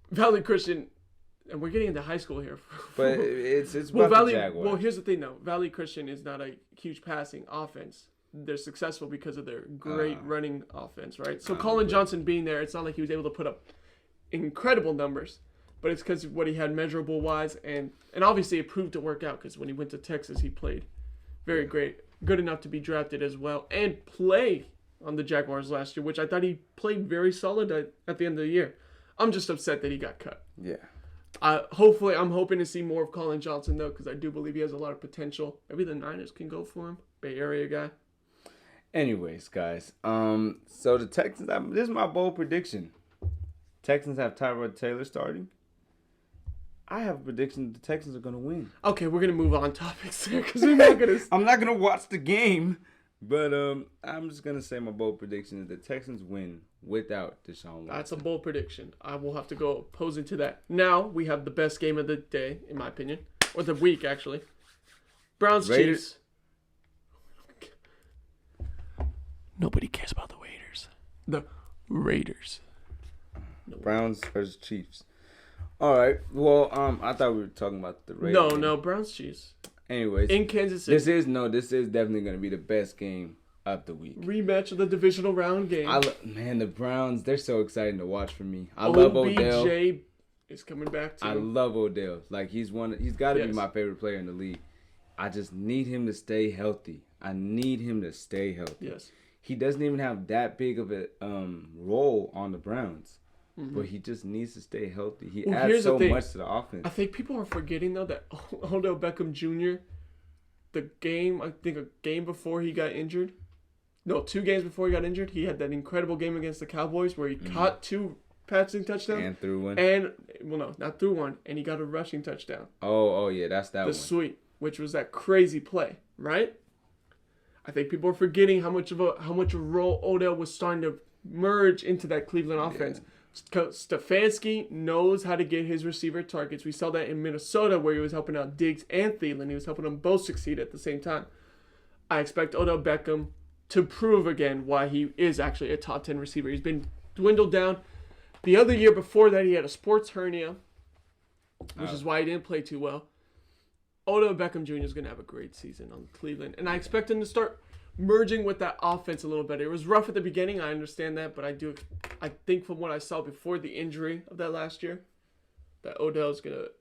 Valley Christian, and we're getting into high school here. But it's about the Jaguars. Well, here's the thing, though. Valley Christian is not a huge passing offense. They're successful because of their great running offense, right? So Colin Johnson being there, it's not like he was able to put up incredible numbers, but it's because of what he had measurable-wise, and obviously it proved to work out because when he went to Texas, he played very great, good enough to be drafted as well, and play on the Jaguars last year, which I thought he played very solid at the end of the year. I'm just upset that he got cut. Yeah. I'm hoping to see more of Colin Johnson, though, because I do believe he has a lot of potential. Maybe the Niners can go for him. Bay Area guy. Anyways, guys, so the Texans, this is my bold prediction. Texans have Tyrod Taylor starting. I have a prediction the Texans are going to win. Okay, we're going to move on topics there because we're not going to... I'm not going to watch the game, but I'm just going to say my bold prediction is the Texans win without Deshaun Watson. That's a bold prediction. I will have to go opposing to that. Now, we have the best game of the day, in my opinion, or the week, actually. Browns-Chiefs. Nobody cares about the Raiders. The Raiders. Browns versus Chiefs. All right. Well, I thought we were talking about the Raiders. No, Browns-Chiefs. Anyways, in Kansas City. This is definitely going to be the best game of the week. Rematch of the divisional round game. Man, the Browns, they're so exciting to watch for me. I love Odell. OBJ is coming back too. I love Odell. Like he's got to be my favorite player in the league. I just need him to stay healthy. Yes. He doesn't even have that big of a role on the Browns. Mm-hmm. But he just needs to stay healthy. He adds so much to the offense. I think people are forgetting, though, that Odell Beckham Jr., a game before he got injured. No, 2 games before he got injured, he had that incredible game against the Cowboys where he caught 2 passing touchdowns. And threw one. No, not threw one. And he got a rushing touchdown. Oh yeah, that's that one. The sweep, which was that crazy play, right? I think people are forgetting how much of a role Odell was starting to merge into that Cleveland offense. Yeah. Stefanski knows how to get his receiver targets. We saw that in Minnesota where he was helping out Diggs and Thielen. He was helping them both succeed at the same time. I expect Odell Beckham to prove again why he is actually a top 10 receiver. He's been dwindled down. The other year before that, he had a sports hernia, which is why he didn't play too well. Odell Beckham Jr. is going to have a great season on Cleveland. And I expect him to start merging with that offense a little better. It was rough at the beginning. I understand that. But I think from what I saw before the injury of that last year, that Odell is going to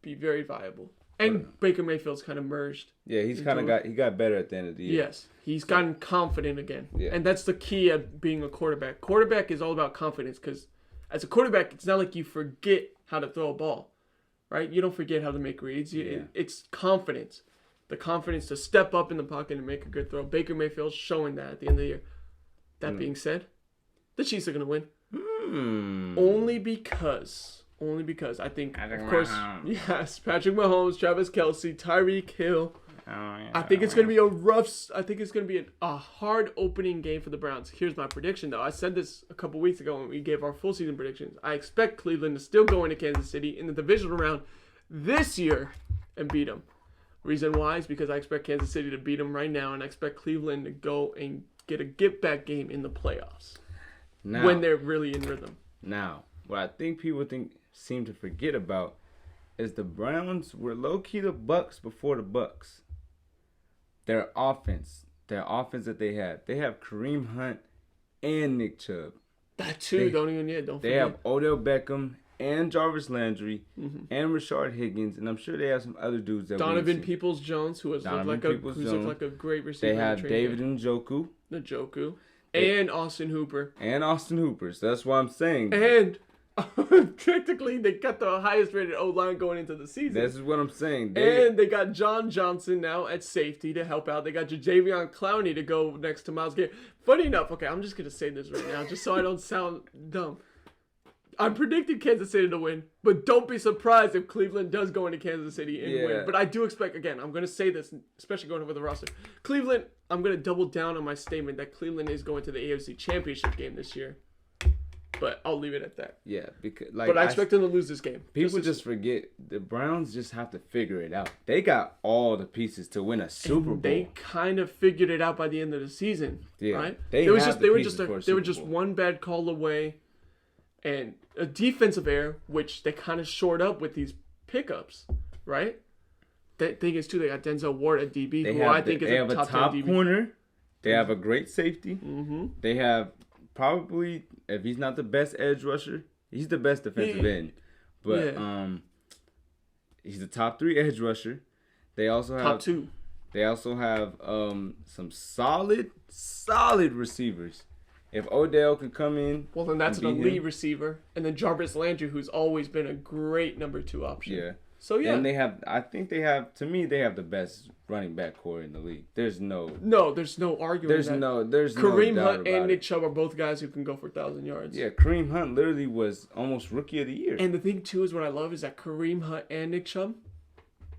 be very viable. And Baker Mayfield's kind of merged. Yeah, he got better at the end of the year. Yes, he's gotten confident again. Yeah. And that's the key of being a quarterback. Quarterback is all about confidence because as a quarterback, it's not like you forget how to throw a ball, right? You don't forget how to make reads. It's confidence. The confidence to step up in the pocket and make a good throw. Baker Mayfield's showing that at the end of the year. That being said, the Chiefs are going to win. Only because I think, of course, yes, Patrick Mahomes, Travis Kelce, Tyreek Hill. I think it's going to be a hard opening game for the Browns. Here's my prediction, though. I said this a couple weeks ago when we gave our full season predictions. I expect Cleveland to still go into Kansas City in the divisional round this year and beat them. Reason why is because I expect Kansas City to beat them right now, and I expect Cleveland to go and get a get-back game in the playoffs when they're really in rhythm. Now, what I think people seem to forget about is the Browns were low-key the Bucks before the Bucks. their offense that they have Kareem Hunt and Nick Chubb. That too, don't forget. They have Odell Beckham and Jarvis Landry and Rashard Higgins, and I'm sure they have some other dudes that Donovan Peoples-Jones, who has looked like a great receiver. They have David Njoku. And Austin Hooper. So that's what I'm saying. And technically, they got the highest rated O-line going into the season. This is what I'm saying. And they got John Johnson now at safety to help out. They got Jadeveon Clowney to go next to Myles Garrett. Funny enough, okay, I'm just going to say this right now, just so I don't sound dumb. I'm predicting Kansas City to win, but don't be surprised if Cleveland does go into Kansas City and win. But I do expect, again, I'm going to say this, especially going over the roster. Cleveland, I'm going to double down on my statement that Cleveland is going to the AFC Championship game this year. But I'll leave it at that. Yeah, because but I expect them to lose this game. People just forget the Browns just have to figure it out. They got all the pieces to win a Super Bowl. They kind of figured it out by the end of the season, right? They were just one bad call away, and a defensive error, which they kind of shored up with these pickups, right? The thing is too, they got Denzel Ward at DB, they have a top corner. They have a great safety. They have probably, if he's not the best edge rusher, he's the best defensive end. But he's the top 3 edge rusher. They also have top 2. They also have some solid receivers. If Odell could come in, well, then that's an elite receiver, and then Jarvis Landry, who's always been a great number 2 option. Yeah. So yeah, and they have the best running back core in the league. There's no arguing. There's Kareem no Hunt and Nick Chubb are both guys who can go for 1,000 yards. Yeah, Kareem Hunt literally was almost rookie of the year. And the thing too is what I love is that Kareem Hunt and Nick Chubb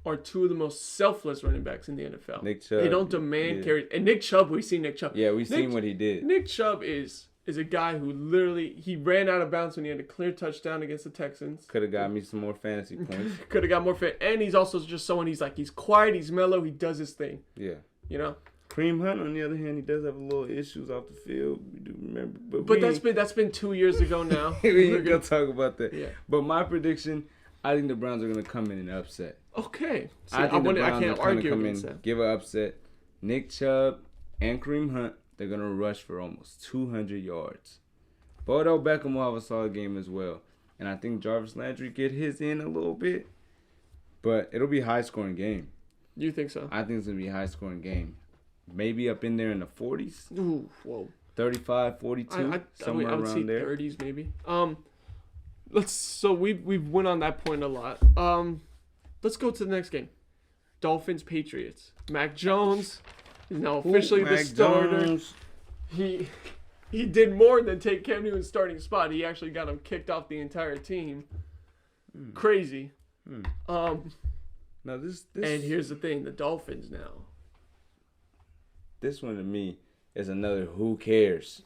are 2 of the most selfless running backs in the NFL. Nick Chubb, they don't demand carries. And Nick Chubb, we've seen Nick Chubb. Yeah, we've seen what he did. Nick Chubb is a guy who literally, he ran out of bounds when he had a clear touchdown against the Texans. Could have got me some more fantasy points. Could have got more and he's also just someone, he's quiet, he's mellow, he does his thing. Yeah. You know? Kareem Hunt, on the other hand, he does have a little issues off the field. We do remember. But that's been 2 years ago now. We're going to talk about that. Yeah. But my prediction, I think the Browns are going to come in and upset. Okay. See, I think the Browns I can't are going to argue come against in, that. give an upset. Nick Chubb and Kareem Hunt, they're going to rush for almost 200 yards. Odell Beckham will have a solid game as well. And I think Jarvis Landry get his in a little bit. But it'll be a high-scoring game. You think so? I think it's going to be a high-scoring game. Maybe up in there in the 40s. Ooh, whoa. 35, 42, somewhere I would around say there. 30s maybe. We've went on that point a lot. Let's go to the next game. Dolphins Patriots. Mac Jones is now officially the starter. Jones. He did more than take Cam Newton's starting spot. He actually got him kicked off the entire team. Crazy. Now this and here's the thing, the Dolphins now. This one to me is another who cares.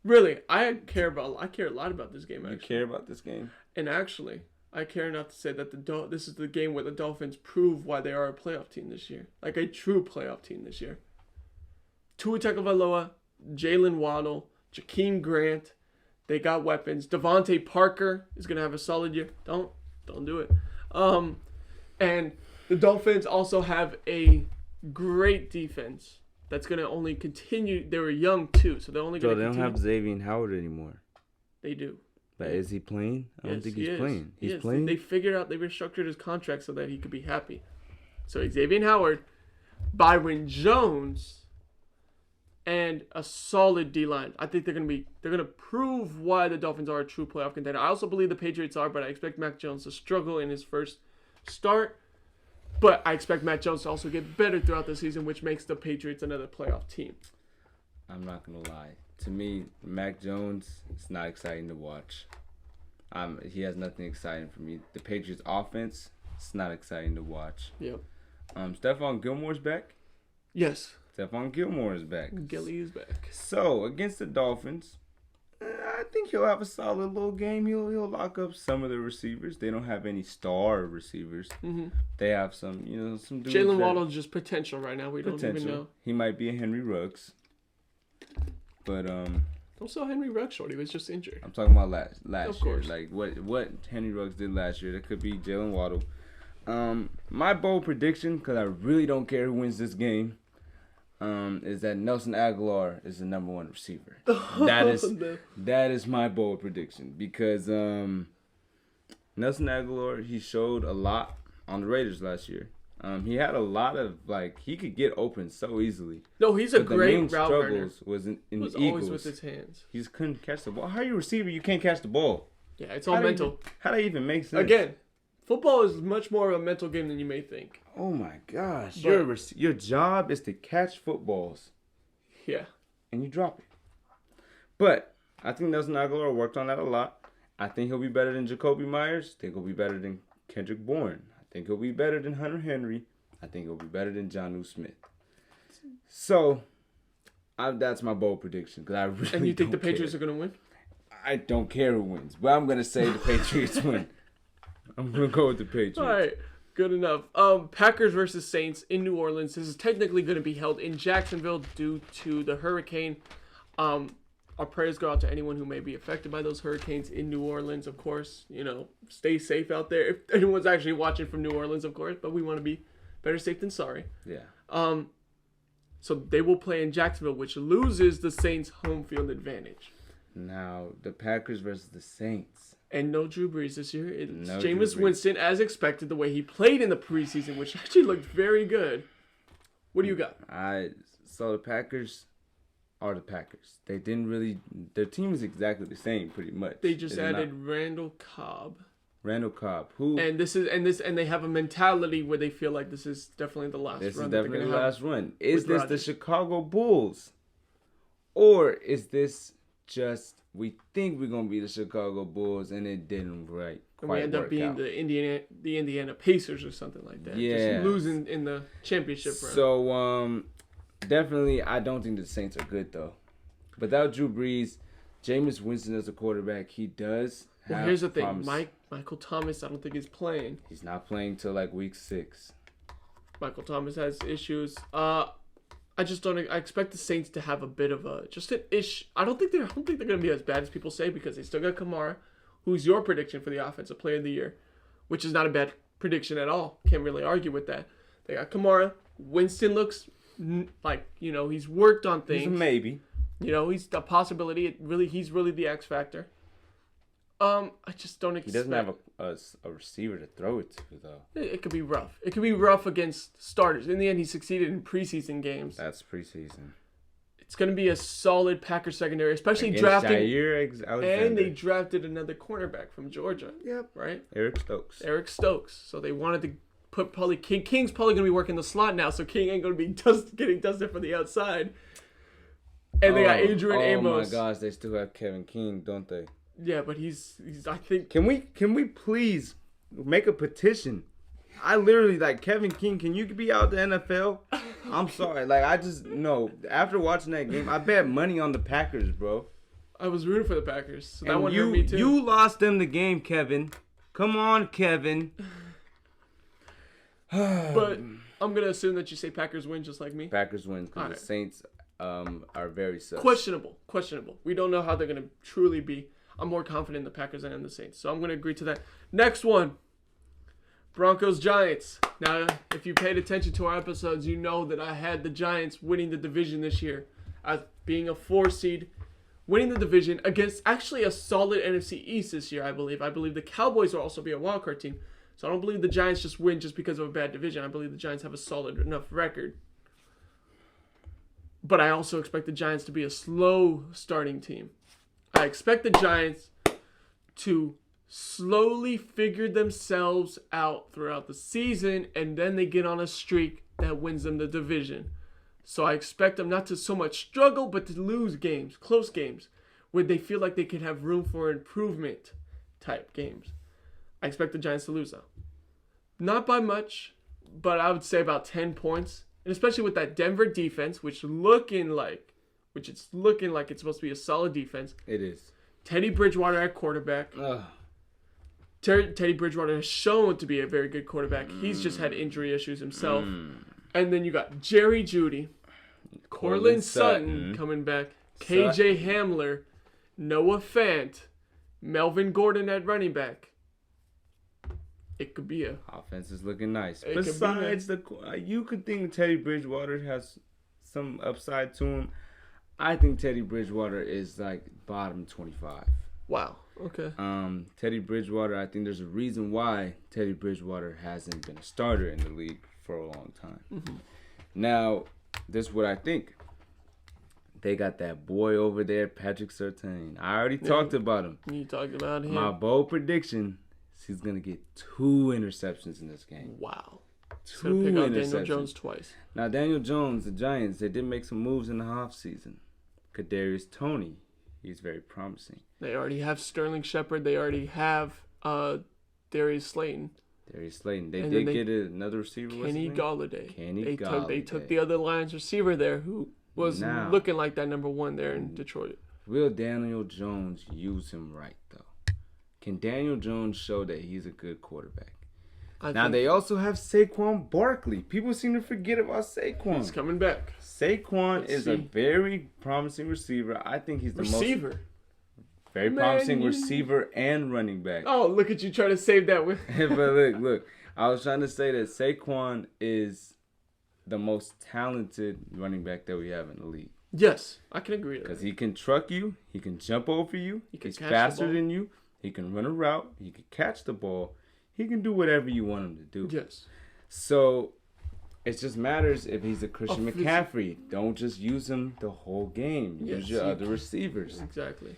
Really, I care a lot about this game. Actually. You care about this game? And actually, I care enough to say that this is the game where the Dolphins prove why they are a playoff team this year, like a true playoff team this year. Tua Tagovailoa, Jalen Waddle, Jakeem Grant, they got weapons. Devontae Parker is gonna have a solid year. Don't do it. And the Dolphins also have a great defense that's gonna only continue. They were young too, so they're only gonna. So they don't have Xavier Howard anymore. They do. But is he playing? I don't think he's playing. He's playing. They figured out, they restructured his contract so that he could be happy. So Xavier Howard, Byron Jones, and a solid D-line. I think they're gonna prove why the Dolphins are a true playoff contender. I also believe the Patriots are, but I expect Mac Jones to struggle in his first start. But I expect Mac Jones to also get better throughout the season, which makes the Patriots another playoff team. I'm not gonna lie. To me, Mac Jones, it's not exciting to watch. He has nothing exciting for me. The Patriots offense, it's not exciting to watch. Yep. Stephon Gilmore's back. Yes. Stephon Gilmore is back. Gilly is back. So against the Dolphins, I think he'll have a solid little game. He'll lock up some of the receivers. They don't have any star receivers. Mm-hmm. They have some dudes. Jalen Waddle is just potential right now. We don't even know. He might be a Henry Ruggs. But don't sell Henry Ruggs short. He was just injured. I'm talking about last of course. year. Like what Henry Ruggs did last year. That could be Jalen Waddle. My bold prediction, because I really don't care who wins this game, is that Nelson Aguilar is the number one receiver. No. That is my bold prediction because Nelson Aguilar, he showed a lot on the Raiders last year. He had a lot of he could get open so easily. No, he's a great route runner. The main struggles was in the Eagles. Always with his hands. He just couldn't catch the ball. How are you a receiver? You can't catch the ball. Yeah, it's all mental. How that even make sense? Again, football is much more of a mental game than you may think. Oh my gosh! But, your job is to catch footballs. Yeah. And you drop it. But I think Nelson Aguilar worked on that a lot. I think he'll be better than Jacoby Myers. I think he'll be better than Kendrick Bourne. I think he'll be better than Hunter Henry. I think he'll be better than Jonnu Smith. So, that's my bold prediction. Cause I really and you think the care. Patriots are going to win? I don't care who wins. But I'm going to say the Patriots win. I'm going to go with the Patriots. All right. Good enough. Packers versus Saints in New Orleans. This is technically going to be held in Jacksonville due to the hurricane. Our prayers go out to anyone who may be affected by those hurricanes in New Orleans, of course. Stay safe out there. If anyone's actually watching from New Orleans, of course. But we want to be better safe than sorry. Yeah. So they will play in Jacksonville, which loses the Saints' home field advantage. Now, the Packers versus the Saints. And no Drew Brees this year. It's no Jameis Winston, as expected, the way he played in the preseason, which actually looked very good. What do you got? So the Packers are the Packers. They didn't really... Their team is exactly the same, pretty much. They just added Randall Cobb. Who... And they have a mentality where they feel like this is definitely the last run. This is definitely the last run. Is this Rodgers. the Chicago Bulls? Or is this just... We think we're going to be the Chicago Bulls, and it didn't quite and we end up being the Indiana Pacers or something like that. Yeah. Just losing in the championship round. So, definitely, I don't think the Saints are good, though. Without Drew Brees, Jameis Winston as a quarterback, he does have Well, here's the thing. promise. Michael Thomas, I don't think he's playing. He's not playing till, week 6. Michael Thomas has issues. I expect the Saints to have a bit of an issue. I don't think they're going to be as bad as people say because they still got Kamara, who's your prediction for the Offensive Player of the Year, which is not a bad prediction at all. Can't really argue with that. They got Kamara. Winston looks he's worked on things. He's a maybe. He's a possibility. He's really the X factor. I just don't expect. He doesn't have a receiver to throw it to, though. It could be rough. It could be rough against starters. In the end, he succeeded in preseason games. That's preseason. It's going to be a solid Packers secondary, especially Against drafting. Jair Alexander. And they drafted another cornerback from Georgia. Yep. Right? Eric Stokes. So they wanted to put probably King. King's probably going to be working the slot now, so King ain't going to be getting dusted from the outside. And they got Adrian Amos. Oh my gosh, they still have Kevin King, don't they? Yeah, but he's I think. Can we please make a petition? I literally Kevin King. Can you be out the NFL? I'm sorry. I just no. After watching that game, I bet money on the Packers, bro. I was rooting for the Packers. So that and one hurt me too. You lost them the game, Kevin. Come on, Kevin. But I'm gonna assume that you say Packers win, just like me. Packers win because the Saints are very sus. Questionable. We don't know how they're gonna truly be. I'm more confident in the Packers than in the Saints. So I'm going to agree to that. Next one. Broncos-Giants. Now, if you paid attention to our episodes, you know that I had the Giants winning the division this year. As being a 4 seed, winning the division against actually a solid NFC East this year, I believe. I believe the Cowboys will also be a wildcard team. So I don't believe the Giants just win just because of a bad division. I believe the Giants have a solid enough record. But I also expect the Giants to be a slow starting team. I expect the Giants to slowly figure themselves out throughout the season, and then they get on a streak that wins them the division. So I expect them not to so much struggle, but to lose games, close games, where they feel like they could have room for improvement type games. I expect the Giants to lose, though. Not by much, but I would say about 10 points. And especially with that Denver defense, which it's looking like it's supposed to be a solid defense. It is. Teddy Bridgewater at quarterback. Teddy Bridgewater has shown to be a very good quarterback. He's just had injury issues himself. And then you got Jerry Jeudy, Cortland Sutton coming back, KJ Hamler, Noah Fant, Melvin Gordon at running back. It could be offense is looking nice. It Besides you could think Teddy Bridgewater has some upside to him. I think Teddy Bridgewater is like bottom 25. Wow. Okay. Teddy Bridgewater, I think there's a reason why Teddy Bridgewater hasn't been a starter in the league for a long time. Mm-hmm. Now, this is what I think. They got that boy over there, Patrick Surtain. I already talked about him. You talked about him. My bold prediction is he's going to get 2 interceptions in this game. Wow. 2 Gonna pick out interceptions. Daniel Jones twice. Now, Daniel Jones, the Giants, they did make some moves in the offseason. Kadarius Toney, he's very promising. They already have Sterling Shepard. They already have Darius Slayton. Darius Slayton. They And did then get another receiver. Kenny Galladay. Galladay. They took the other Lions receiver there who was Now, looking like that number 1 there in Detroit. Will Daniel Jones use him right, though? Can Daniel Jones show that he's a good quarterback? They also have Saquon Barkley. People seem to forget about Saquon. He's coming back. Saquon is a very promising receiver. I think he's the most very promising receiver and running back. Oh, look at you trying to save that with. But look. I was trying to say that Saquon is the most talented running back that we have in the league. Yes, I can agree with that. Because he can truck you. He can jump over you. He's faster than you. He can run a route. He can catch the ball. He can do whatever you want him to do. Yes. So it just matters if he's a Christian McCaffrey. Don't just use him the whole game. Use your other receivers. Exactly.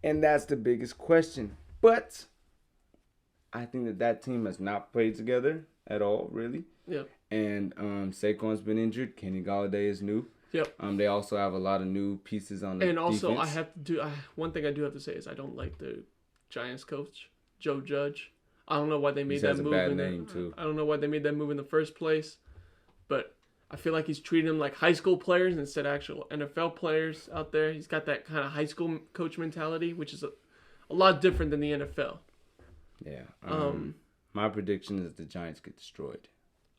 And that's the biggest question. But I think that team has not played together at all, really. Yep. And Saquon's been injured. Kenny Galladay is new. Yep. They also have a lot of new pieces on the defense. And also, I have to do one thing I do have to say is I don't like the Giants coach, Joe Judge. I don't know why they made that move. He has a bad name, too. I don't know why they made that move in the first place, but I feel like he's treating them like high school players instead of actual NFL players out there. He's got that kind of high school coach mentality, which is a lot different than the NFL. Yeah. My prediction is the Giants get destroyed.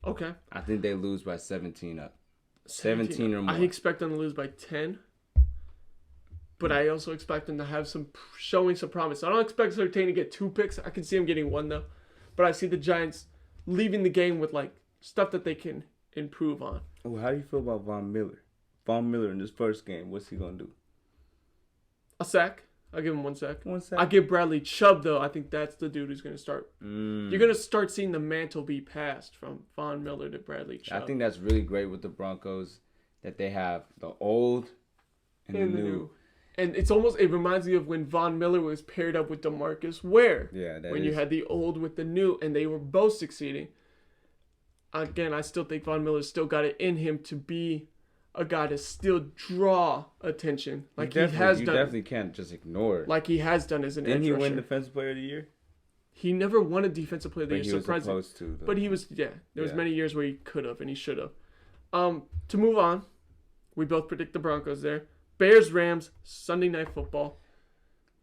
Okay. I think they lose by 17 up. 17 or more. I expect them to lose by 10. But I also expect them to have showing some promise. I don't expect Surtain to get 2 picks. I can see him getting 1 though. But I see the Giants leaving the game with like stuff that they can improve on. Oh, how do you feel about Von Miller? Von Miller in this first game, what's he gonna do? A sack. I'll give him 1 sack. 1 sack. I'll give Bradley Chubb though. I think that's the dude who's gonna start. You're gonna start seeing the mantle be passed from Von Miller to Bradley Chubb. I think that's really great with the Broncos that they have the old and the new. And it reminds me of when Von Miller was paired up with DeMarcus Ware. Yeah, when you had the old with the new, and they were both succeeding. Again, I still think Von Miller's still got it in him to be a guy to still draw attention, like he has done. You definitely can't just ignore it. Like he has done as an edge rusher. Didn't he win Defensive Player of the Year? He never won a Defensive Player of the Year. He was supposed to, though. But he was, There was many years where he could have and he should have. To move on, we both predict the Broncos there. Bears, Rams, Sunday Night Football.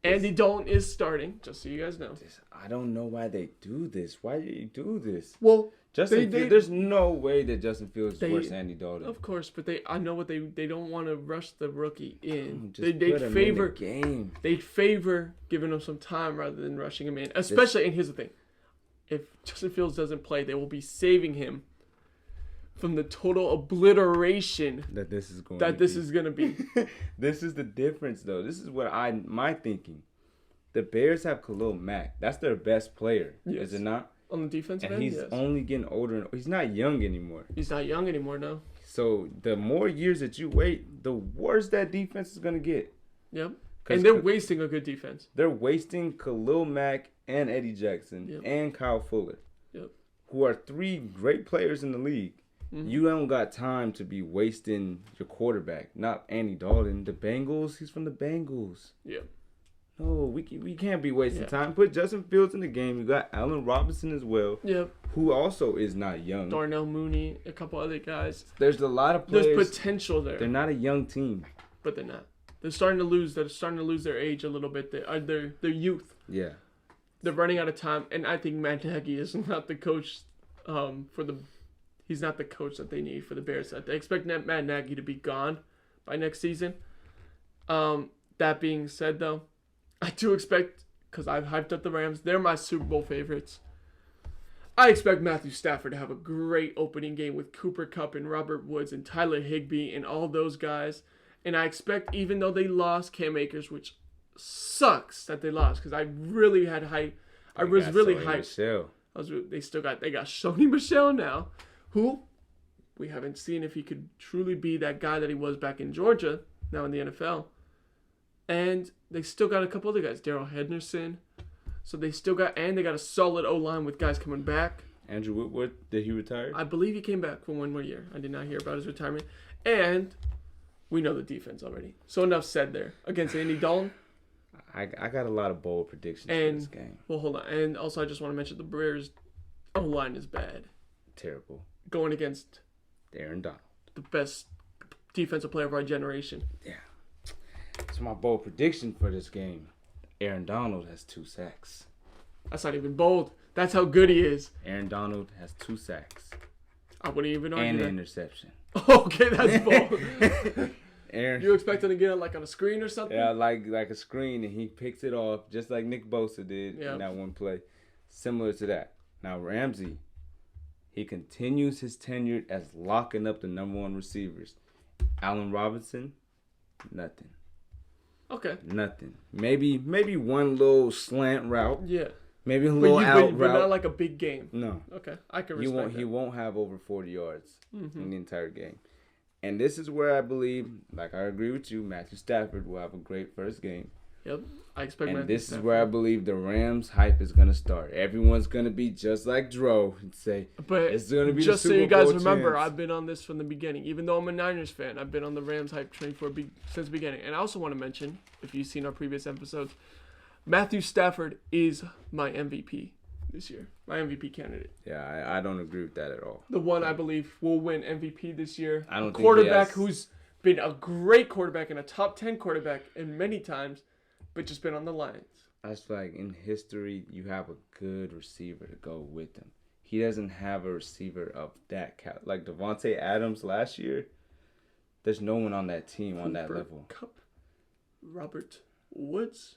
Andy Dalton is starting, just so you guys know. I don't know why they do this. Why do you do this? Well, there's no way that Justin Fields is worse than Andy Dalton. Of course, but I know what they don't want to rush the rookie in. They'd favor in the game. They'd favor giving him some time rather than rushing him in. Especially, and here's the thing: if Justin Fields doesn't play, they will be saving him from the total obliteration that this is going to be. This is the difference, though. This is what my thinking. The Bears have Khalil Mack. That's their best player, is it not? On the defensive end, and he's only getting older. He's not young anymore. He's not young anymore, no. So the more years that you wait, the worse that defense is going to get. Yep. And they're wasting a good defense. They're wasting Khalil Mack and Eddie Jackson and Kyle Fuller, who are 3 great players in the league. Mm-hmm. You don't got time to be wasting your quarterback. Not Andy Dalton. The Bengals, he's from the Bengals. Yeah. No, we can't be wasting time. Put Justin Fields in the game. You got Allen Robinson as well. Yep. Who also is not young. Darnell Mooney, a couple other guys. There's a lot of players. There's potential there. They're not a young team. But they're not. They're starting to lose their age a little bit. Their youth. Yeah. They're running out of time, and I think Matt Nagy is not the coach he's not the coach that they need for the Bears. They expect Matt Nagy to be gone by next season. That being said, though, I do expect, because I've hyped up the Rams, they're my Super Bowl favorites. I expect Matthew Stafford to have a great opening game with Cooper Kupp and Robert Woods and Tyler Higbee and all those guys. And I expect, even though they lost Cam Akers, which sucks that they lost, because I really had hype. I was really hyped. They got Sony Michel now, who we haven't seen if he could truly be that guy that he was back in Georgia, now in the NFL. And they still got a couple other guys, Darrell Henderson. So they got a solid O-line with guys coming back. Andrew Whitworth, did he retire? I believe he came back for one more year. I did not hear about his retirement. And we know the defense already. So enough said there. Against Andy Dalton. I got a lot of bold predictions for this game. Well, hold on. And also I just want to mention the Bears' O-line is bad. Terrible. Going against Aaron Donald. The best defensive player of our generation. Yeah. So my bold prediction for this game, Aaron Donald has 2 sacks. That's not even bold. That's how good he is. Aaron Donald has 2 sacks. I wouldn't even argue and that. an interception. Okay, that's bold. Aaron, you expect him to get it like on a screen or something? Yeah, like a screen, and he picks it off just like Nick Bosa did in that one play. Similar to that. Now, Ramsey, he continues his tenure as locking up the number 1 receivers. Allen Robinson, nothing. Okay. Nothing. Maybe one little slant route. Yeah. Maybe a little out route. But not like a big game. No. Okay. I can respect that. He won't have over 40 yards in the entire game. And this is where I believe, like I agree with you, Matthew Stafford will have a great first game. Yep. I expect and Matthew this Stafford. is where I believe the Rams hype is going to start. Everyone's going to be just like Dro and say, it's going to be just the Super so you guys Bowl remember, chance. I've been on this from the beginning. Even though I'm a Niners fan, I've been on the Rams hype train since the beginning. And I also want to mention, if you've seen our previous episodes, Matthew Stafford is my MVP this year. My MVP candidate. Yeah, I don't agree with that at all. The one I believe will win MVP this year. I don't think quarterback who's been a great quarterback and a top 10 quarterback in many times, but just been on the Lions. That's like in history, you have a good receiver to go with him. He doesn't have a receiver of that caliber. Like Devontae Adams last year, there's no one on that team on that level. Kupp, Robert Woods,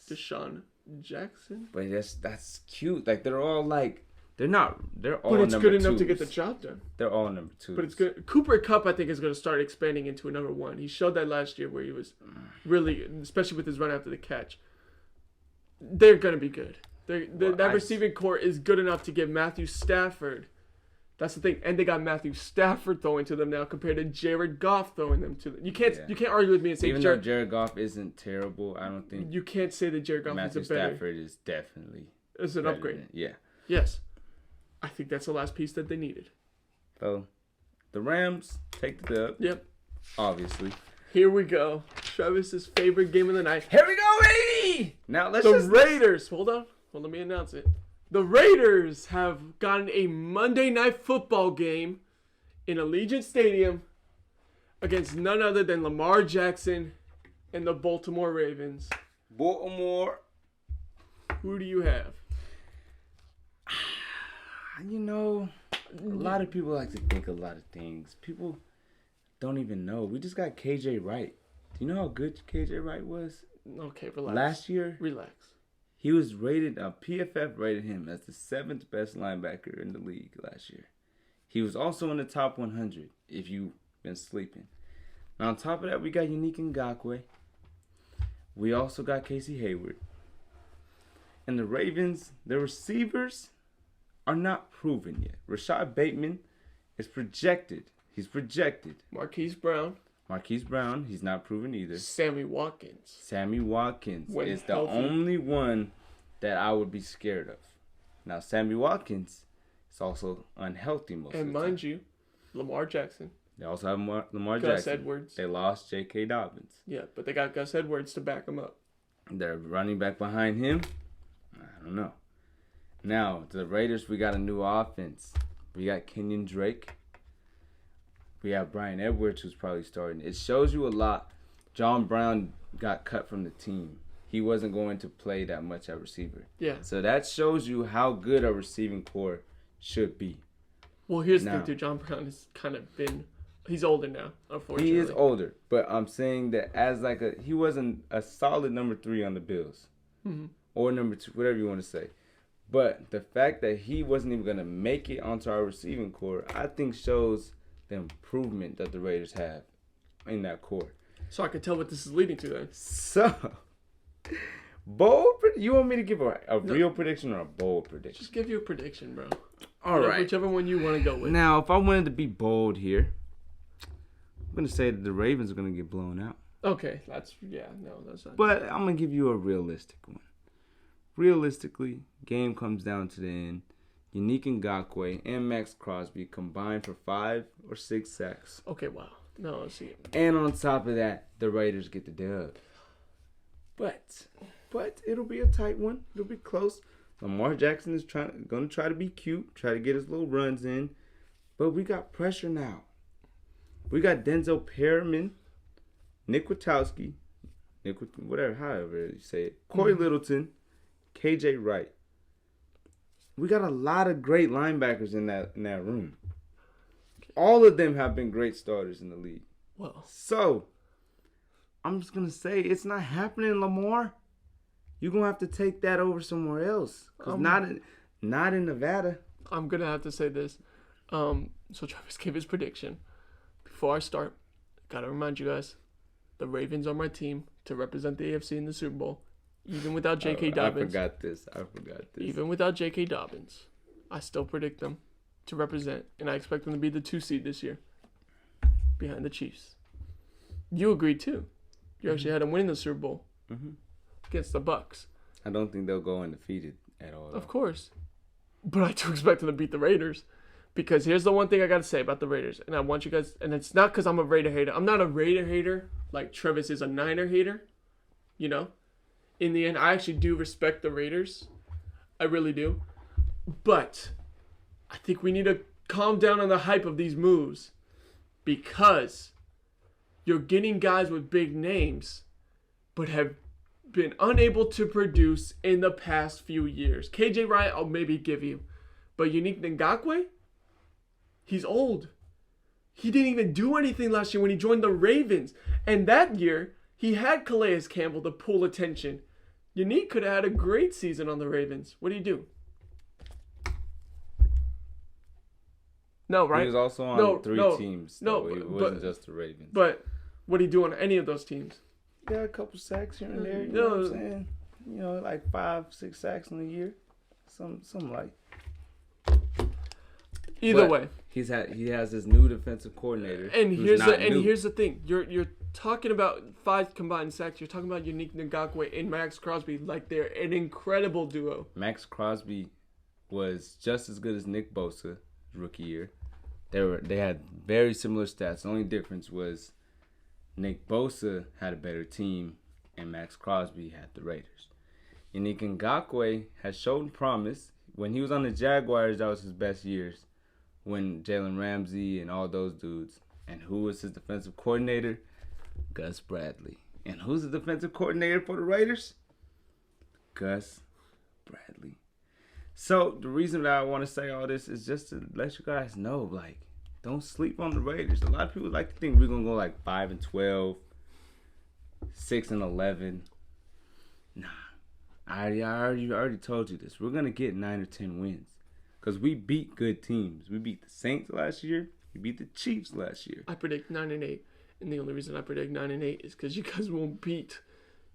Deshaun Jackson. But that's cute. Like they're all like they're all. But it's good enough twos. to get the job done. They're all number 2. But it's good. Cooper Kupp, I think, is going to start expanding into a number 1. He showed that last year where he was really, especially with his run after the catch. They're going to be good. That receiving core is good enough to give Matthew Stafford. That's the thing. And they got Matthew Stafford throwing to them now compared to Jared Goff throwing them to them. You can't argue with me and say even though Jared Goff isn't terrible, I don't think you can't say that Jared Goff Matthew is a better. Stafford is definitely an upgrade. Yeah. Yes. I think that's the last piece that they needed. So, the Rams take the dub. Yep. Obviously. Here we go. Travis's favorite game of the night. Here we go, baby! Now let's Raiders. Hold on. Well, let me announce it. The Raiders have gotten a Monday Night Football game in Allegiant Stadium against none other than Lamar Jackson and the Baltimore Ravens. Baltimore. Who do you have? You know, a lot of people like to think a lot of things. People don't even know. We just got KJ Wright. Do you know how good KJ Wright was? Okay, relax. Last year? Relax. He was rated, PFF rated him as the 7th best linebacker in the league last year. He was also in the top 100, if you've been sleeping. Now, on top of that, we got Unique Ngakoue. We also got Casey Hayward. And the Ravens, their receivers are not proven yet. Rashad Bateman is projected. He's projected. Marquise Brown, he's not proven either. Sammy Watkins is the only one that I would be scared of. Now, Sammy Watkins is also unhealthy most of the time. And mind you, Lamar Jackson. They also have Lamar Gus Jackson. Edwards. They lost J.K. Dobbins. Yeah, but they got Gus Edwards to back him up. They're running back behind him. I don't know. Now, to the Raiders, we got a new offense. We got Kenyon Drake. We have Brian Edwards, who's probably starting. It shows you a lot. John Brown got cut from the team. He wasn't going to play that much at receiver. Yeah. So that shows you how good a receiving core should be. Well, here's the thing, too. John Brown has kind of been... He's older now, unfortunately. He is older, but I'm saying that as he wasn't a solid number 3 on the Bills. Mm-hmm. Or number 2, whatever you want to say. But the fact that he wasn't even going to make it onto our receiving core, I think shows the improvement that the Raiders have in that core. So I can tell what this is leading to then. So, you want me to give a real prediction or a bold prediction? Just give you a prediction, bro. All right. Whichever one you want to go with. Now, if I wanted to be bold here, I'm going to say that the Ravens are going to get blown out. Okay, that's not. But I'm going to give you a realistic one. Realistically, game comes down to the end. Unique Ngakoue and Max Crosby combined for 5 or 6 sacks. Okay, wow. No, let's see. And on top of that, the Raiders get the dub. But it'll be a tight one. It'll be close. Lamar Jackson is going to try to be cute, try to get his little runs in. But we got pressure now. We got Denzel Perriman, Nick Witkowski, however you say it, Corey Littleton, KJ Wright. We got a lot of great linebackers in that room. All of them have been great starters in the league. Well, so I'm just gonna say it's not happening, Lamar. You're gonna have to take that over somewhere else, cause not in Nevada. I'm gonna have to say this. So Travis gave his prediction. Before I start, gotta remind you guys, the Ravens are my team to represent the AFC in the Super Bowl. Even without J.K. Dobbins. I forgot this. Even without J.K. Dobbins, I still predict them to represent, and I expect them to be the 2 seed this year, behind the Chiefs. You agreed too. You actually had them winning the Super Bowl against the Bucs. I don't think they'll go undefeated at all. Of course, but I do expect them to beat the Raiders, because here's the one thing I gotta say about the Raiders, and I want you guys, and it's not because I'm a Raider hater. I'm not a Raider hater like Travis is a Niner hater, you know. In the end, I actually do respect the Raiders. I really do. But I think we need to calm down on the hype of these moves, because you're getting guys with big names but have been unable to produce in the past few years. KJ Wright, I'll maybe give you. But Unique Ngakoue, he's old. He didn't even do anything last year when he joined the Ravens. And that year, he had Calais Campbell to pull attention. Unique could have had a great season on the Ravens. What do you do? No, right? He was also on three teams. No, it wasn't just the Ravens. But what do you do on any of those teams? Got a couple sacks here and there. You know what I'm saying? You know, like 5-6 sacks in a year. Something like. Either way, he has this new defensive coordinator. And here's the thing. You're talking about 5 combined sacks. You're talking about Unique Ngakoue and Max Crosby like they're an incredible duo. Max Crosby was just as good as Nick Bosa rookie year. They had very similar stats. The only difference was Nick Bosa had a better team and Max Crosby had the Raiders. Unique Ngakoue has shown promise. When he was on the Jaguars, that was his best years. When Jalen Ramsey and all those dudes. And who was his defensive coordinator? Gus Bradley. And who's the defensive coordinator for the Raiders? Gus Bradley. So the reason that I want to say all this is just to let you guys know, like, don't sleep on the Raiders. A lot of people like to think we're gonna go like 5-12, 6-11. Nah, I already told you this. We're gonna get 9 or 10 wins. Because we beat good teams. We beat the Saints last year. We beat the Chiefs last year. I predict 9-8. And the only reason I predict 9-8 is because you guys won't beat.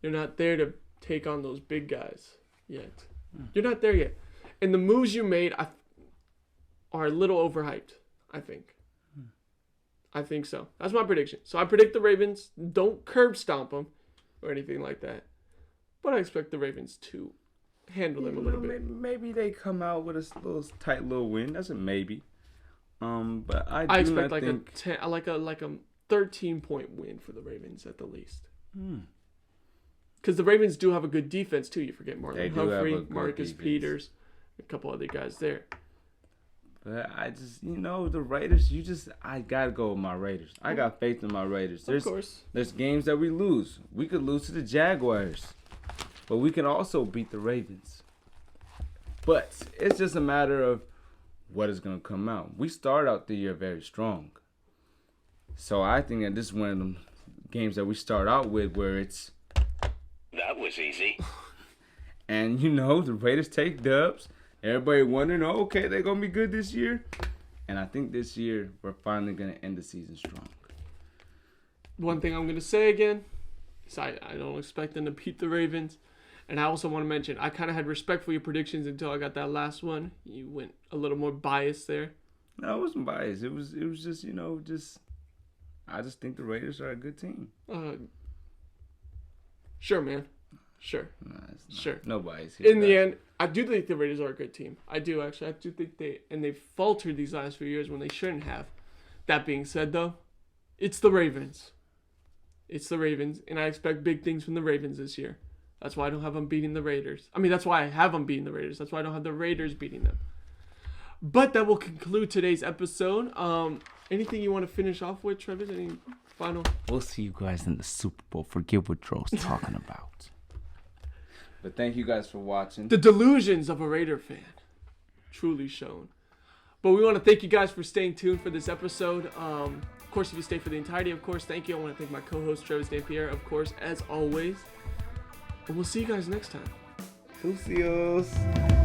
You're not there to take on those big guys yet. You're not there yet. And the moves you made are a little overhyped, I think. I think so. That's my prediction. So I predict the Ravens don't curb stomp them or anything like that. But I expect the Ravens to handle them a little bit. Maybe they come out with a little tight little win. That's a maybe. But I expect like a 13-point win for the Ravens at the least. Because the Ravens do have a good defense too. You forget Marlon Humphrey, Marcus Peters, a couple other guys there. But I just, the Raiders, I got to go with my Raiders. I got faith in my Raiders. Of course. There's games that we lose. We could lose to the Jaguars. But we can also beat the Ravens. But it's just a matter of what is going to come out. We start out the year very strong. So I think that this is one of them games that we start out with where it's... That was easy. And, the Raiders take dubs. everybody wondering, oh, okay, they're going to be good this year. And I think this year we're finally going to end the season strong. One thing I'm going to say again is I don't expect them to beat the Ravens. And I also want to mention, I kind of had respect for your predictions until I got that last one. You went a little more biased there. No, it wasn't biased. It was just, I just think the Raiders are a good team. Sure, man. Sure. No, sure. No bias here. In the end, I do think the Raiders are a good team. I do, actually. I do think they've faltered these last few years when they shouldn't have. That being said, though, it's the Ravens. It's the Ravens, and I expect big things from the Ravens this year. That's why I don't have them beating the Raiders. I mean, that's why I have them beating the Raiders. That's why I don't have the Raiders beating them. But that will conclude today's episode. Anything you want to finish off with, Travis? Any final? We'll see you guys in the Super Bowl. Forget what Dro's talking about. But thank you guys for watching. The delusions of a Raider fan. Truly shown. But we want to thank you guys for staying tuned for this episode. Of course, if you stay for the entirety, of course, thank you. I want to thank my co-host, Travis Dampierre, of course, as always. And we'll see you guys next time. Lucios.